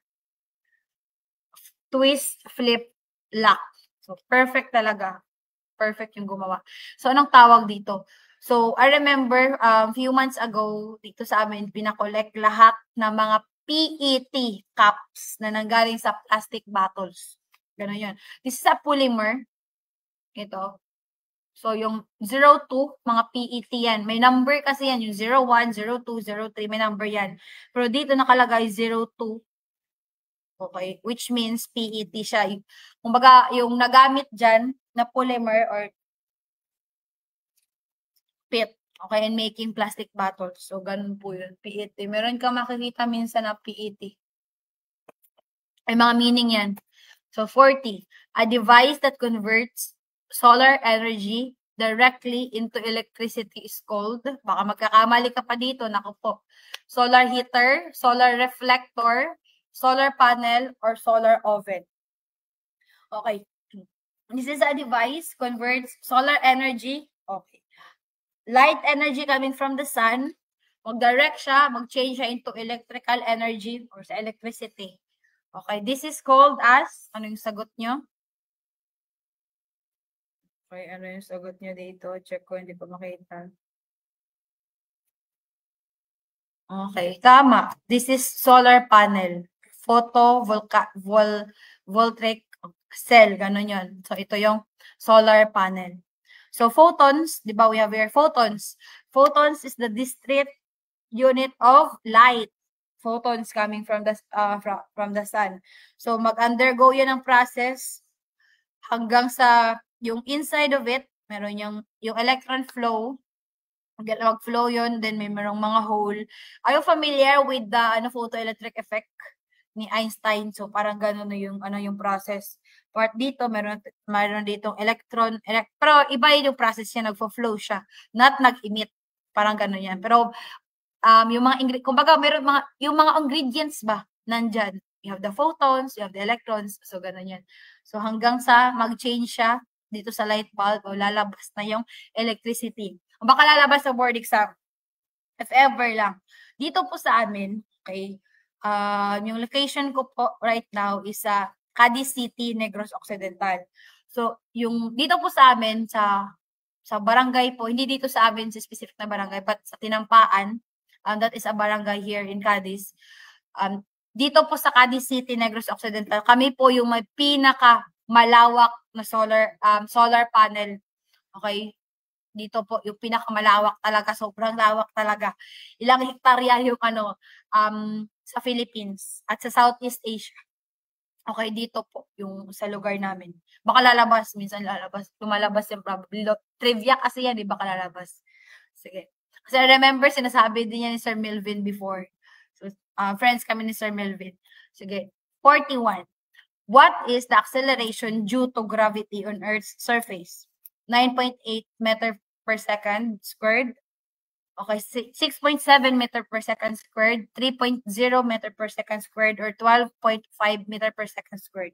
Twist, flip, lock. So, perfect talaga. Perfect yung gumawa. So, anong tawag dito? So, I remember, few months ago, dito sa amin, pinakolect lahat ng mga PET cups na nanggaling sa plastic bottles. Ganun yun. This is a polymer. Ito. So, yung 02, mga PET yan. May number kasi yan. Yung 01, 02, 03, may number yan. Pero dito nakalagay 02. Okay. Which means PET siya. Kumbaga, yung nagamit dyan na polymer or PET. Okay, and making plastic bottles. So, ganun po yun. PET. Meron ka makikita minsan na PET. Ay, mga meaning yan. So, 40. A device that converts solar energy directly into electricity is called, baka magkakamali ka pa dito, naku po, solar heater, solar reflector, solar panel, or solar oven. Okay. This is a device, converts solar energy, okay. Light energy coming from the sun, mag-direct siya, mag-change siya into electrical energy or sa electricity. Okay, this is called as, ano yung sagot nyo? Okay, ano yung sagot nyo dito? Check ko, hindi pa makita. Okay, tama. This is solar panel. Photovoltaic cell, gano'n yun. So, ito yung solar panel. So, photons, di ba, we have here photons. Photons is the discrete unit of light. Photons coming from the sun. So, mag-undergo yan ang process hanggang sa yung inside of it, meron yung electron flow, mag-flow yun, then may merong mga hole. Are you familiar with the photoelectric effect ni Einstein? So, parang gano'n na yung process. Part dito, meron ditong electron, pero iba yung process niya, nagfo-flow siya, not nag-emit. Parang gano'n yan. Pero, yung mga kumbaga, meron yung mga ingredients ba, nandyan. You have the photons, you have the electrons, so gano'n yan. So, hanggang sa mag-change siya dito sa light bulb, o lalabas na yung electricity. O baka lalabas sa board exam. If ever lang. Dito po sa amin, okay, yung location ko po right now is sa Cadiz City, Negros Occidental. So, yung dito po sa amin, sa barangay po, hindi dito sa amin sa specific na barangay, but sa Tinampaan, that is a barangay here in Cadiz. Dito po sa Cadiz City, Negros Occidental, kami po yung may pinaka malawak na solar panel. Okay? Dito po yung pinakamalawak talaga, sobrang lawak talaga. Ilang hektarya yung sa Philippines at sa Southeast Asia. Okay, dito po yung sa lugar namin. Baka lalabas, minsan lumalabas yung probably. Trivia kasi yan, baka lalabas. Sige. Kasi I remember, sinasabi din yan ni Sir Melvin before. So, friends kami ni Sir Melvin. Sige. 41. What is the acceleration due to gravity on Earth's surface? 9.8 meter per second squared. Okay, 6.7 meter per second squared, 3.0 meter per second squared, or 12.5 meter per second squared.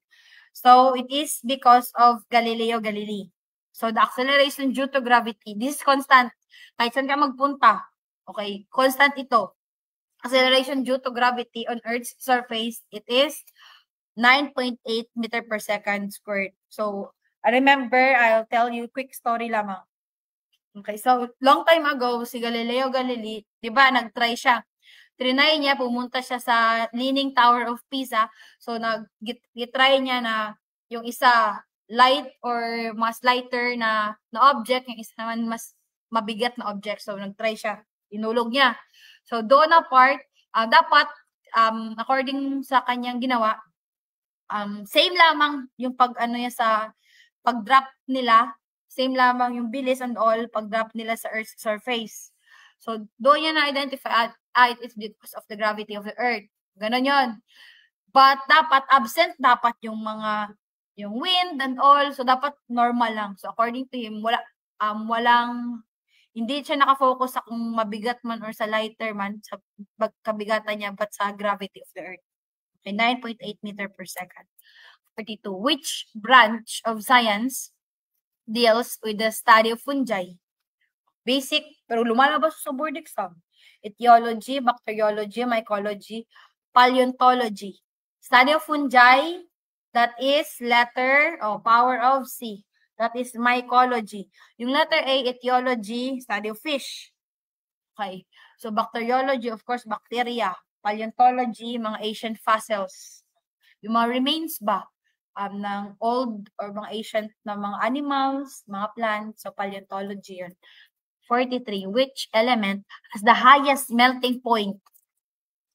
So, it is because of Galileo Galilei. So, the acceleration due to gravity, this is constant. Kahit saan ka magpunta, okay, constant ito. Acceleration due to gravity on Earth's surface, it is 9.8 meter per second squared. So, I remember, I'll tell you quick story lamang. Okay, so long time ago, si Galileo Galilei, di ba, nag-try siya. Trinay niya, pumunta siya sa Leaning Tower of Pisa. So, nag-try niya na yung isa light or mas lighter na object, yung isa naman mas mabigat na object. So, nag-try siya. Inulog niya. So, doon na part, dapat, according sa kanyang ginawa, same lamang yung pag-ano niya sa pag-drop nila, same lamang yung bilis and all pag-drop nila sa Earth's surface. So, doon niya na-identify, it's because of the gravity of the Earth. Ganon yon. But, dapat absent dapat yung mga, yung wind and all. So, dapat normal lang. So, according to him, hindi siya nakafocus sa kung mabigat man or sa lighter man, sa pagkabigatan niya, but sa gravity of the Earth. Okay, 9.8 meter per second. 42. Which branch of science deals with the study of fungi? Basic, pero lumalabas sa board exam. Etiology, bacteriology, mycology, paleontology. Study of fungi, that is letter o power of C. That is mycology. Yung letter A, etiology, study of fish. Okay. So, bacteriology, of course, bacteria. Paleontology, mga ancient fossils. Yung mga remains ba? Ng old or mga ancient na mga animals, mga plants, so paleontology yun. 43. Which element has the highest melting point?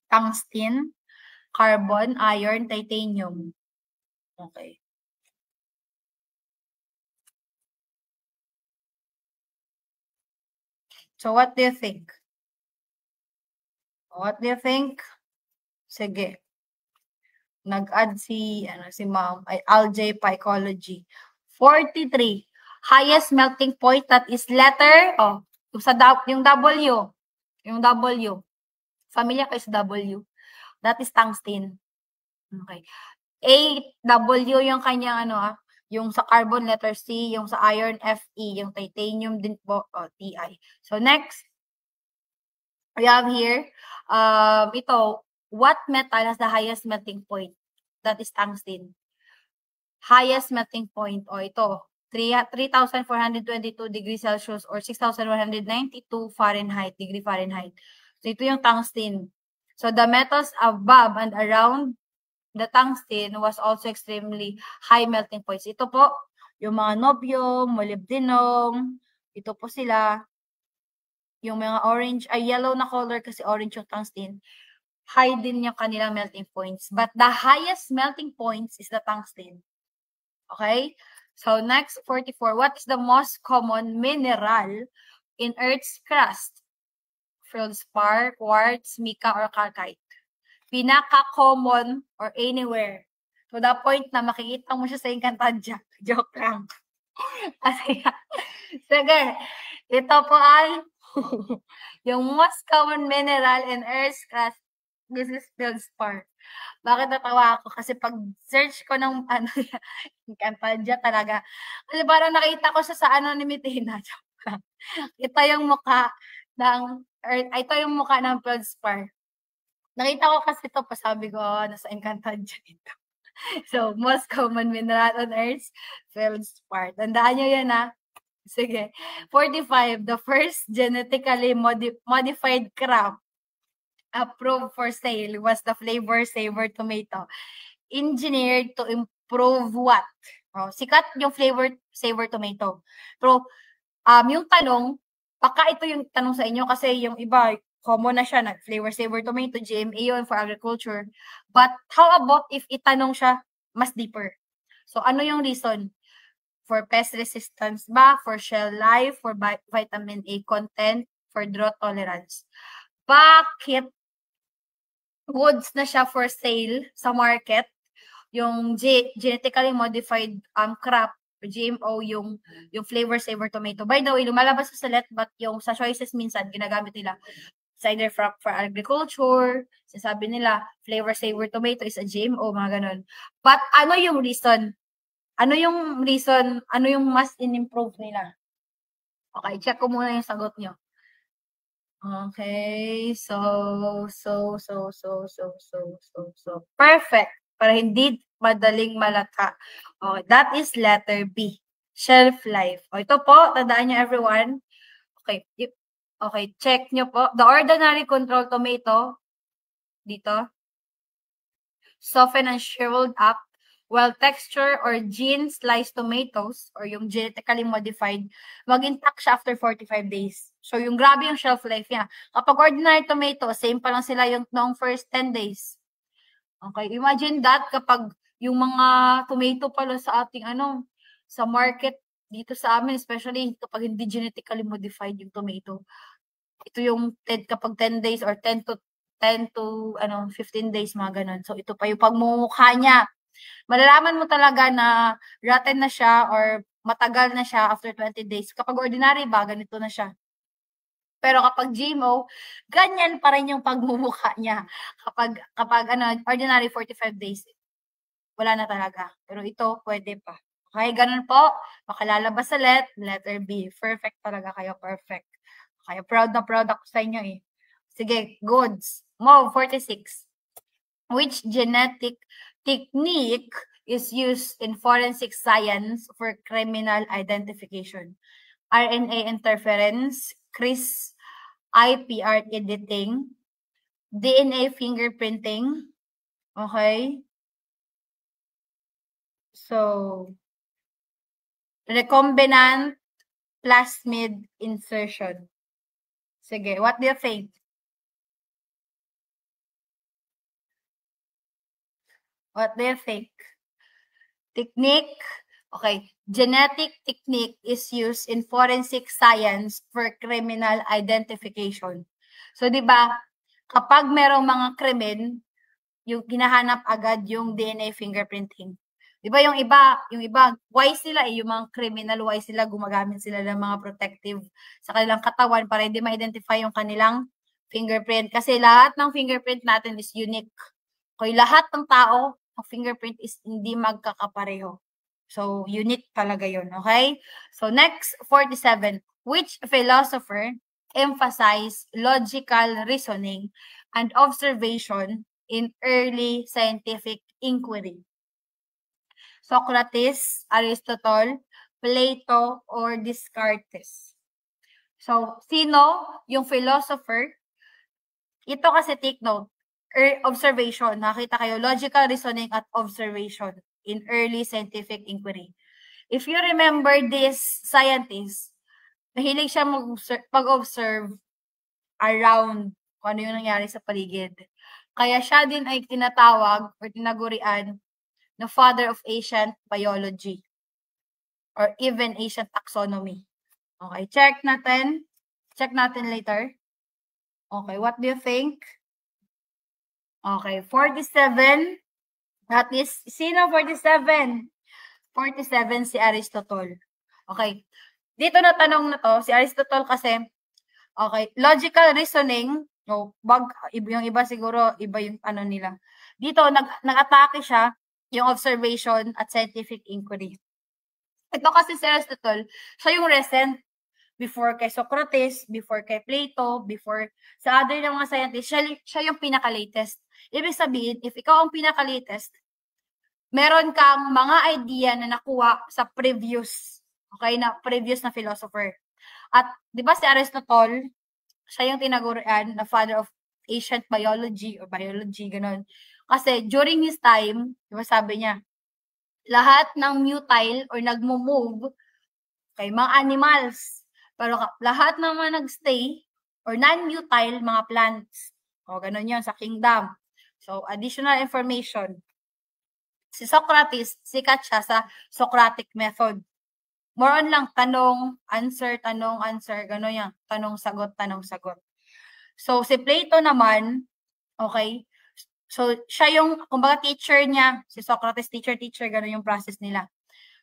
Tungsten, carbon, iron, titanium. Okay. So, what do you think? What do you think? Sige. Nag-add si ma'am, ay Algae Psychology. 43. Highest melting point, that is letter, yung W. Yung W. Familiar kayo sa W? That is tungsten. Okay. A, W yung kanyang yung sa carbon, letter C, yung sa iron, Fe, yung titanium din po, Ti. So, next, we have here, ito, what metal has the highest melting point? That is tungsten. Highest melting point, ito, 3,422 degrees Celsius or 6,192 degree Fahrenheit. So, ito yung tungsten. So, the metals above and around the tungsten was also extremely high melting points. Ito po, yung mga niobium, molybdenum, ito po sila, yung mga orange, yellow na color kasi orange yung tungsten, high din yung kanilang melting points. But the highest melting points is the tungsten. Okay? So, next, 44. What is the most common mineral in Earth's crust? Feldspar, quartz, mica, or calcite? Pinaka-common or anywhere. To the point na makikita mo siya sa Encantadia. Joke lang. Kasi, sige, ito po ay yung most common mineral in Earth's crust. This is feldspar. Bakit natawa ako? Kasi pag search ko ng Encantadia talaga. Kasi parang nakita ko siya sa anonymity na. Ito yung mukha ng, ito yung mukha ng feldspar. Nakita ko kasi ito pa, sabi ko, nasa Encantadia ito. So, most common mineral on Earth, feldspar. Tandaan nyo yan, ha? Sige. 45. The first genetically modified crop approved for sale was the Flavor Saver tomato. Engineered to improve what? Sikat yung Flavor Saver tomato. Pero, yung tanong, baka ito yung tanong sa inyo kasi yung iba, common na siya, Flavor Saver tomato, GMA yun for agriculture. But how about if itanong siya mas deeper? So, ano yung reason? For pest resistance ba? For shell life? For vitamin A content? For drought tolerance? Bakit goods na siya for sale sa market? Yung genetically modified crop, GMO, yung Flavor Saver tomato. By the way, lumalabas sa select, but yung sa choices minsan, ginagamit nila. It's either for agriculture, sasabi nila, Flavor Saver tomato is a GMO, mga ganun. But ano yung reason? Ano yung reason? Ano yung mas in-improve nila? Okay, check ko muna yung sagot nyo. Okay, so. Perfect. para hindi madaling malata. Okay, that is letter B, shelf life. O, ito po, tandaan nyo everyone. Okay, okay, check nyo po. The ordinary control tomato, dito, soften and shriveled up, while texture or gene sliced tomatoes or yung genetically modified, mag-intact siya after 45 days. So, yung grabe yung shelf life niya. Kapag ordinary tomato, same pa lang sila yung noong first 10 days. Okay, imagine that kapag yung mga tomato pala sa ating sa market dito sa amin, especially kapag hindi genetically modified yung tomato. Ito yung kapag 10 days or 10 to 15 days, mga ganun. So, ito pa yung pagmumukha niya. Malalaman mo talaga na rotten na siya or matagal na siya after 20 days. Kapag ordinary ba, ganito na siya. Pero kapag GMO, ganyan pa rin yung pagmumukha niya. Kapag ordinary 45 days, wala na talaga. Pero ito, pwede pa. Okay, ganun po. Makalalabas sa letter B. Perfect talaga kayo, perfect. Kaya proud na proud ako sa inyo eh. Sige, goods. Mo, 46. Which genetic technique is used in forensic science for criminal identification? RNA interference, IPR editing, DNA fingerprinting, okay? So, recombinant plasmid insertion. Sige, what do you think? What do you think? Technique? Okay. Genetic technique is used in forensic science for criminal identification. So, di ba, kapag merong mga krimen, yung hinahanap agad yung DNA fingerprinting. Di ba yung iba, wise sila yung mga criminal, wise sila, gumagamit sila ng mga protective sa kanilang katawan para hindi ma-identify yung kanilang fingerprint. Kasi lahat ng fingerprint natin is unique. Okay, lahat ng tao, ang fingerprint is hindi magkakapareho. So, unique talaga yun, okay? So, next, 47. Which philosopher emphasized logical reasoning and observation in early scientific inquiry? Socrates, Aristotle, Plato, or Descartes? So, sino yung philosopher? Ito kasi take note. Observation. Nakita kayo, logical reasoning at observation in early scientific inquiry. If you remember this scientist, mahilig siya mag-observe around kung ano yung nangyari sa paligid. Kaya siya din ay tinatawag or tinagurian na father of ancient biology or even ancient taxonomy. Okay, check natin. Check natin later. Okay, what do you think? Okay, 47. That is, sino 47? 47 si Aristotle. Okay. Dito na tanong na to, si Aristotle kasi, okay, logical reasoning, yung iba siguro, iba yung nila. Dito, nag-atake siya, yung observation at scientific inquiry. Ito kasi si Aristotle, siya yung recent, before kay Socrates, before kay Plato, before sa other ng mga scientists, siya yung pinaka-latest. Ibig sabihin, if ikaw ang pinaka-latest, meron kang mga idea na nakuha sa previous na philosopher. At, di ba si Aristotle, siya yung tinagurian na father of ancient biology or biology, ganun. Kasi during his time, di ba sabi niya, lahat ng mutile or nagmo-move kay mga animals. Pero lahat ng mga nagstay or non-mutile, mga plants. O, ganun yun sa kingdom. So, additional information. Si Socrates, sikat siya sa Socratic method. More on lang, tanong, answer, gano'n yan. Tanong, sagot. So, si Plato naman, okay, so, siya yung, kumbaga, teacher niya, si Socrates, teacher, gano'n yung process nila.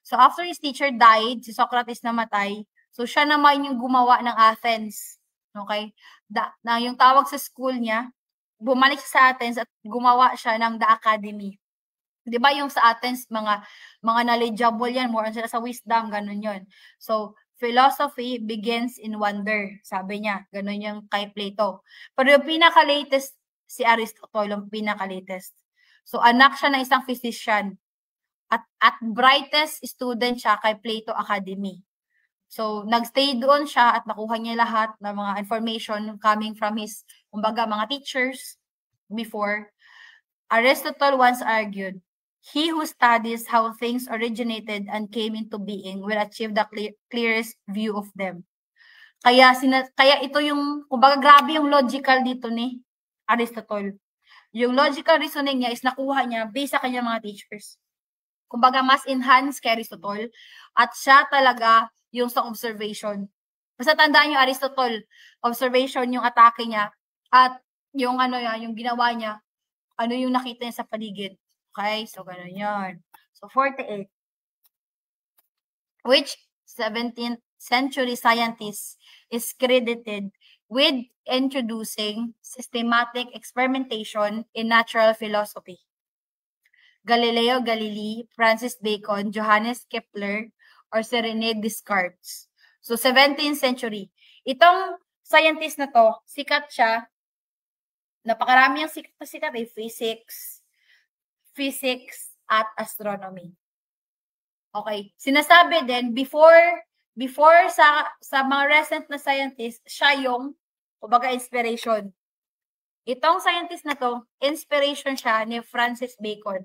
So, after his teacher died, si Socrates namatay, so, siya naman yung gumawa ng Athens. Okay? Na yung tawag sa school niya, bumalik sa Athens at gumawa siya ng The Academy. Di ba yung sa Athens, mga knowledgeable yan, more on sila sa wisdom, ganun yun. So, philosophy begins in wonder, sabi niya. Ganun yung kay Plato. Pero yung pinaka-latest, si Aristotle, yung pinaka-latest. So, anak siya ng isang physician. At brightest student siya kay Plato Academy. So, nagstay doon siya at nakuha niya lahat ng mga information coming from his, kumbaga, mga teachers before. Aristotle once argued, he who studies how things originated and came into being will achieve the clearest view of them. Kaya ito yung, kumbaga, grabe yung logical dito ni Aristotle. Yung logical reasoning niya is nakuha niya based sa kanyang mga teachers. Kumbaga, mas enhanced kay Aristotle at siya talaga yung sa observation. Basta tandaan niyo, Aristotle, observation yung atake niya at yung yung ginawa niya, ano yung nakita niya sa paligid. Okay? So, gano'n yun. So, 48. Which 17th century scientist is credited with introducing systematic experimentation in natural philosophy? Galileo Galilei, Francis Bacon, Johannes Kepler, or si René Descartes. So, 17th century. Itong scientist na to, sikat siya. Napakarami yung sikat eh. Physics at astronomy. Okay. Sinasabi din, before sa mga recent na scientist, siya yung, kumbaga, inspiration. Itong scientist na to, inspiration siya ni Francis Bacon.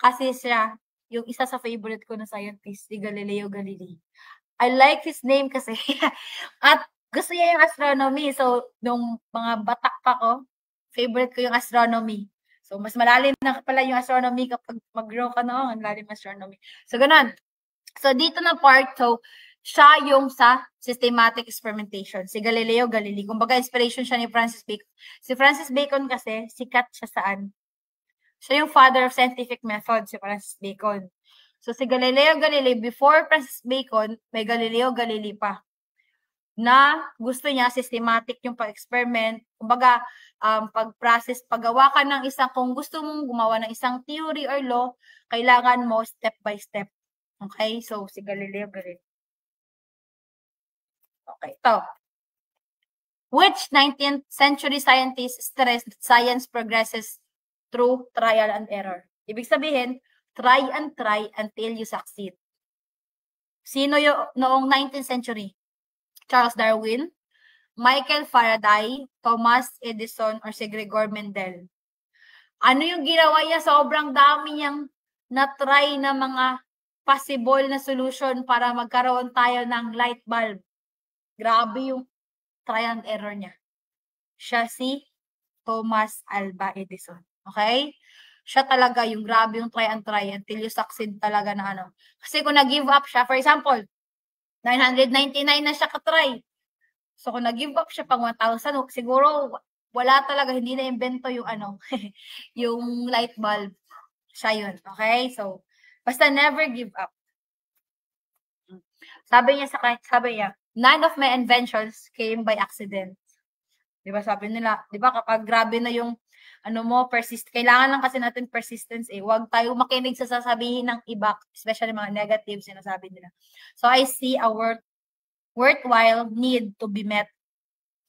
Kasi siya, yung isa sa favorite ko na scientist, si Galileo Galilei. I like his name kasi. At gusto niya yung astronomy. So, nung mga batak pa ko, favorite ko yung astronomy. So, mas malalim na pala yung astronomy kapag mag-grow ka noon. Ang lalim astronomy. So, ganun. So, dito na part, so, siya yung sa systematic experimentation. Si Galileo Galilei. Kumbaga, inspiration siya ni Francis Bacon. Si Francis Bacon kasi, sikat siya saan? Siya yung father of scientific method, si Francis Bacon. So, si Galileo Galilei, before Francis Bacon, may Galileo Galilei pa na gusto niya systematic yung pag-experiment. Kumbaga, pag-process, paggawa ka ng isang, kung gusto mong gumawa ng isang theory or law, kailangan mo step by step. Okay? So, si Galileo Galilei. Okay, ito. Which 19th century scientist stressed that science progresses through trial and error? Ibig sabihin, try until you succeed. Sino yung noong 19th century? Charles Darwin, Michael Faraday, Thomas Edison, or si Gregor Mendel? Ano yung ginawa niya? Sobrang dami niyang na-try na mga possible na solution para magkaroon tayo ng light bulb. Grabe yung try and error niya. Siya si Thomas Alva Edison. Okay? Siya talaga yung grabe yung try until you succeed talaga na ano. Kasi kung nag-give up siya, for example, 999 na siya katry. So kung nag-give up siya pang 1,000, siguro wala talaga, hindi na invento yung yung light bulb. Siya yun. Okay? So, basta never give up. Sabi niya, none of my inventions came by accident. Diba sabi nila, diba kapag grabe na yung kailangan lang kasi natin persistence eh. Huwag tayo makinig sa sasabihin ng iba, especially mga negatives sinasabi nila. So I see a worthwhile need to be met.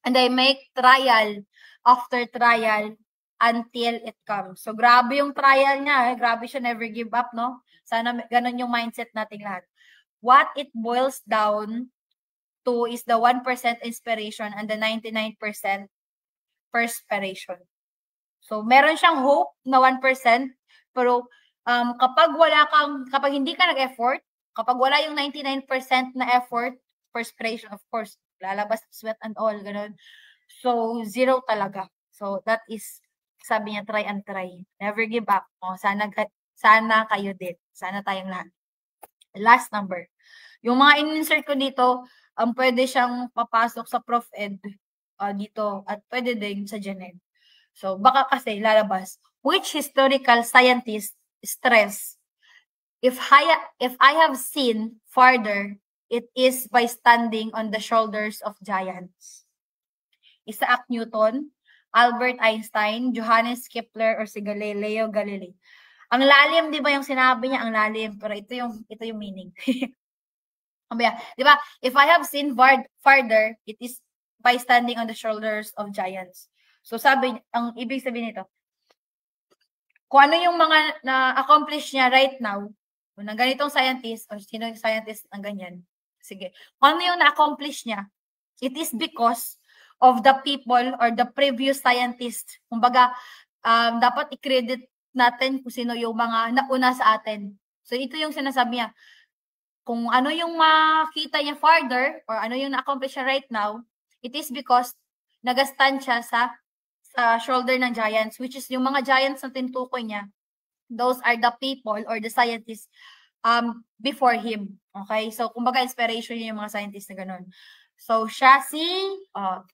And I make trial after trial until it comes. So grabe yung trial niya, grabe siya, never give up, no? Sana ganun yung mindset nating lahat. What it boils down to is the 1% inspiration and the 99% perspiration. So, meron siyang hope na 1%, pero kapag hindi ka nag-effort, kapag wala yung 99% na effort, perspiration, of course, lalabas sweat and all, ganun. So, 0 talaga. So, that is, sabi niya, try and try. Never give up. Oh, sana kayo din. Sana tayong lahat. Last number. Yung mga in-insert ko dito, pwede siyang papasok sa Prof. Ed dito at pwede din sa Gen Ed. So, baka kasi lalabas. Which historical scientist stress, if I have seen farther, it is by standing on the shoulders of giants? Isaac Newton, Albert Einstein, Johannes Kepler, or si Galileo Galilei? Ang lalim, di ba yung sinabi niya? Ang lalim. Pero ito yung meaning. Di ba? If I have seen farther, it is by standing on the shoulders of giants. So sabi, ang ibig sabihin nito, kung ano yung mga na-accomplish niya right now, ng ganitong scientist, o sino yung scientist ng ganyan, sige, kung ano yung na-accomplish niya, it is because of the people or the previous scientist. Kumbaga, dapat i-credit natin kung sino yung mga nauna sa atin. So, ito yung sinasabi niya. Kung ano yung makita niya further or ano yung na-accomplish niya right now, it is because nag-stand siya sa shoulder ng giants, which is yung mga giants na tinutukoy niya. Those are the people or the scientists before him. Okay? So, kumbaga, inspiration niya yung mga scientists na ganun. So, siya si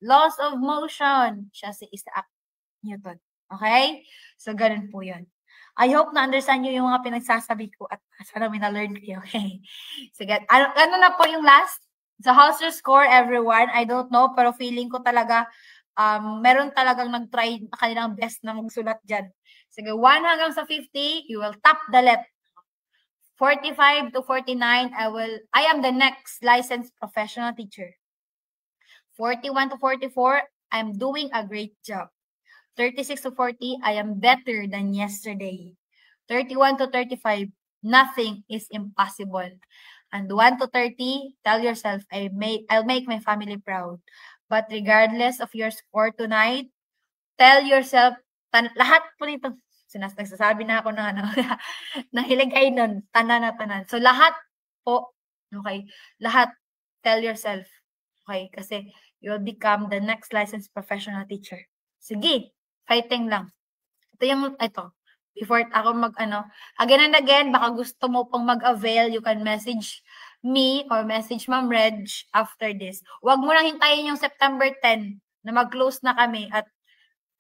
laws of motion. Siya si Isaac Newton. Okay? So, ganun po yun. I hope na-understand nyo yung mga pinagsasabi ko at sana may na-learn kayo. Okay? Sige. Ano na po yung last? So, how's your score, everyone? I don't know, pero feeling ko talaga meron talagang nag-try na kanilang best na magsulat dyan. Sige, 1 hanggang sa 50, you will tap the left. 45 to 49, I am the next licensed professional teacher. 41 to 44, I'm doing a great job. 36 to 40, I am better than yesterday. 31 to 35, nothing is impossible. And 1 to 30, tell yourself, I'll make my family proud. But regardless of your score tonight, tell yourself, lahat po nito, nagsasabi na ako ng nahilig kayo nun, tanan na tanan. So, lahat po, okay, lahat, tell yourself, okay, kasi you'll become the next licensed professional teacher. Sige, fighting lang. Ito, before ako again and again, baka gusto mo pong mag-avail, you can message me or message Ma'am Reg after this. Huwag mo lang hintayin yung September 10 na mag-close na kami at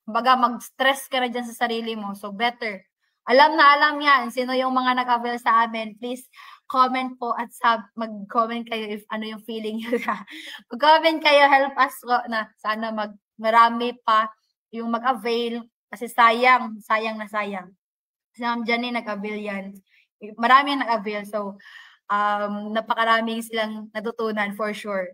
baga mag-stress ka na dyan sa sarili mo. So, better. Alam na alam yan. Sino yung mga nag-avail sa amin? Please, comment po at mag-comment kayo if ano yung feeling nyo. Mag-comment kayo, help us na sana marami pa yung mag-avail. Kasi sayang na sayang. Si Ma'am Jenny nag-avail yan. Marami yung nag-avail. So, napakaraming silang natutunan for sure.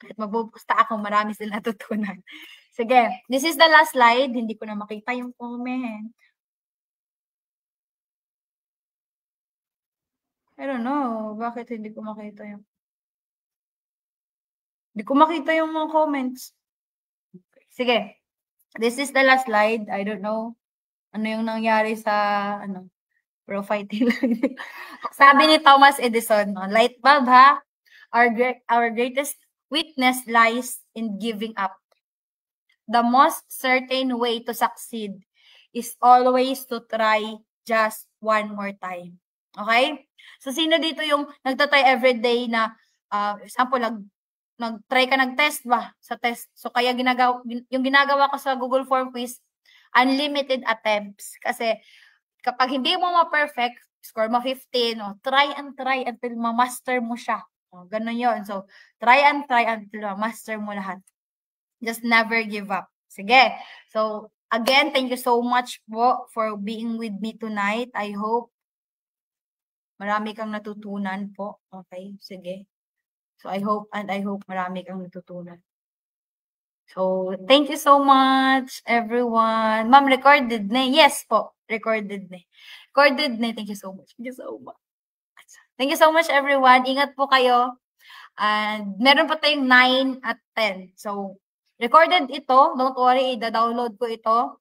Kahit magpupusta ako, marami silang natutunan. Sige, this is the last slide. Hindi ko na makita yung comment. I don't know. Bakit hindi ko makita yung... Hindi ko makita yung mga comments. Sige. This is the last slide. I don't know. Ano yung nangyari sa, profile. Sabi ni Thomas Edison, light bulb ha? Our greatest weakness lies in giving up. The most certain way to succeed is always to try just one more time. Okay? So, sino dito yung nagtatry everyday na, example, nag-try ka nag-test ba sa test? So, kaya yung ginagawa ko sa Google Form quiz, unlimited attempts. Kasi, kapag hindi mo ma-perfect, score mo 15, try and try until ma-master mo siya. Ganun yun. So, try and try until ma-master mo lahat. Just never give up. Sige. So, again, thank you so much po for being with me tonight. I hope marami kang natutunan po. Okay? Sige. So, I hope marami kang natutunan. So, thank you so much, everyone. Ma'am, recorded na. Yes po. Recorded na. Recorded na. Thank you so much. Thank you so much. Thank you so much, everyone. Ingat po kayo. And meron pa tayong 9 at 10. So, recorded ito. Don't worry, i-download ko ito.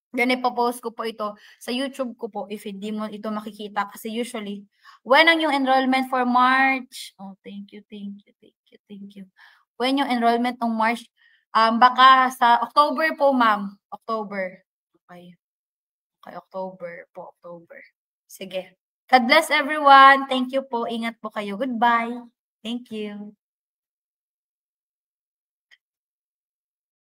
Then, ipopost ko po ito sa YouTube ko po if hindi mo ito makikita. Kasi usually, when ang yung enrollment for March? Oh, thank you. When yung enrollment ng March? Baka sa October po, ma'am. October. Okay, October po. October. Sige. God bless everyone. Thank you po. Ingat po kayo. Goodbye. Thank you.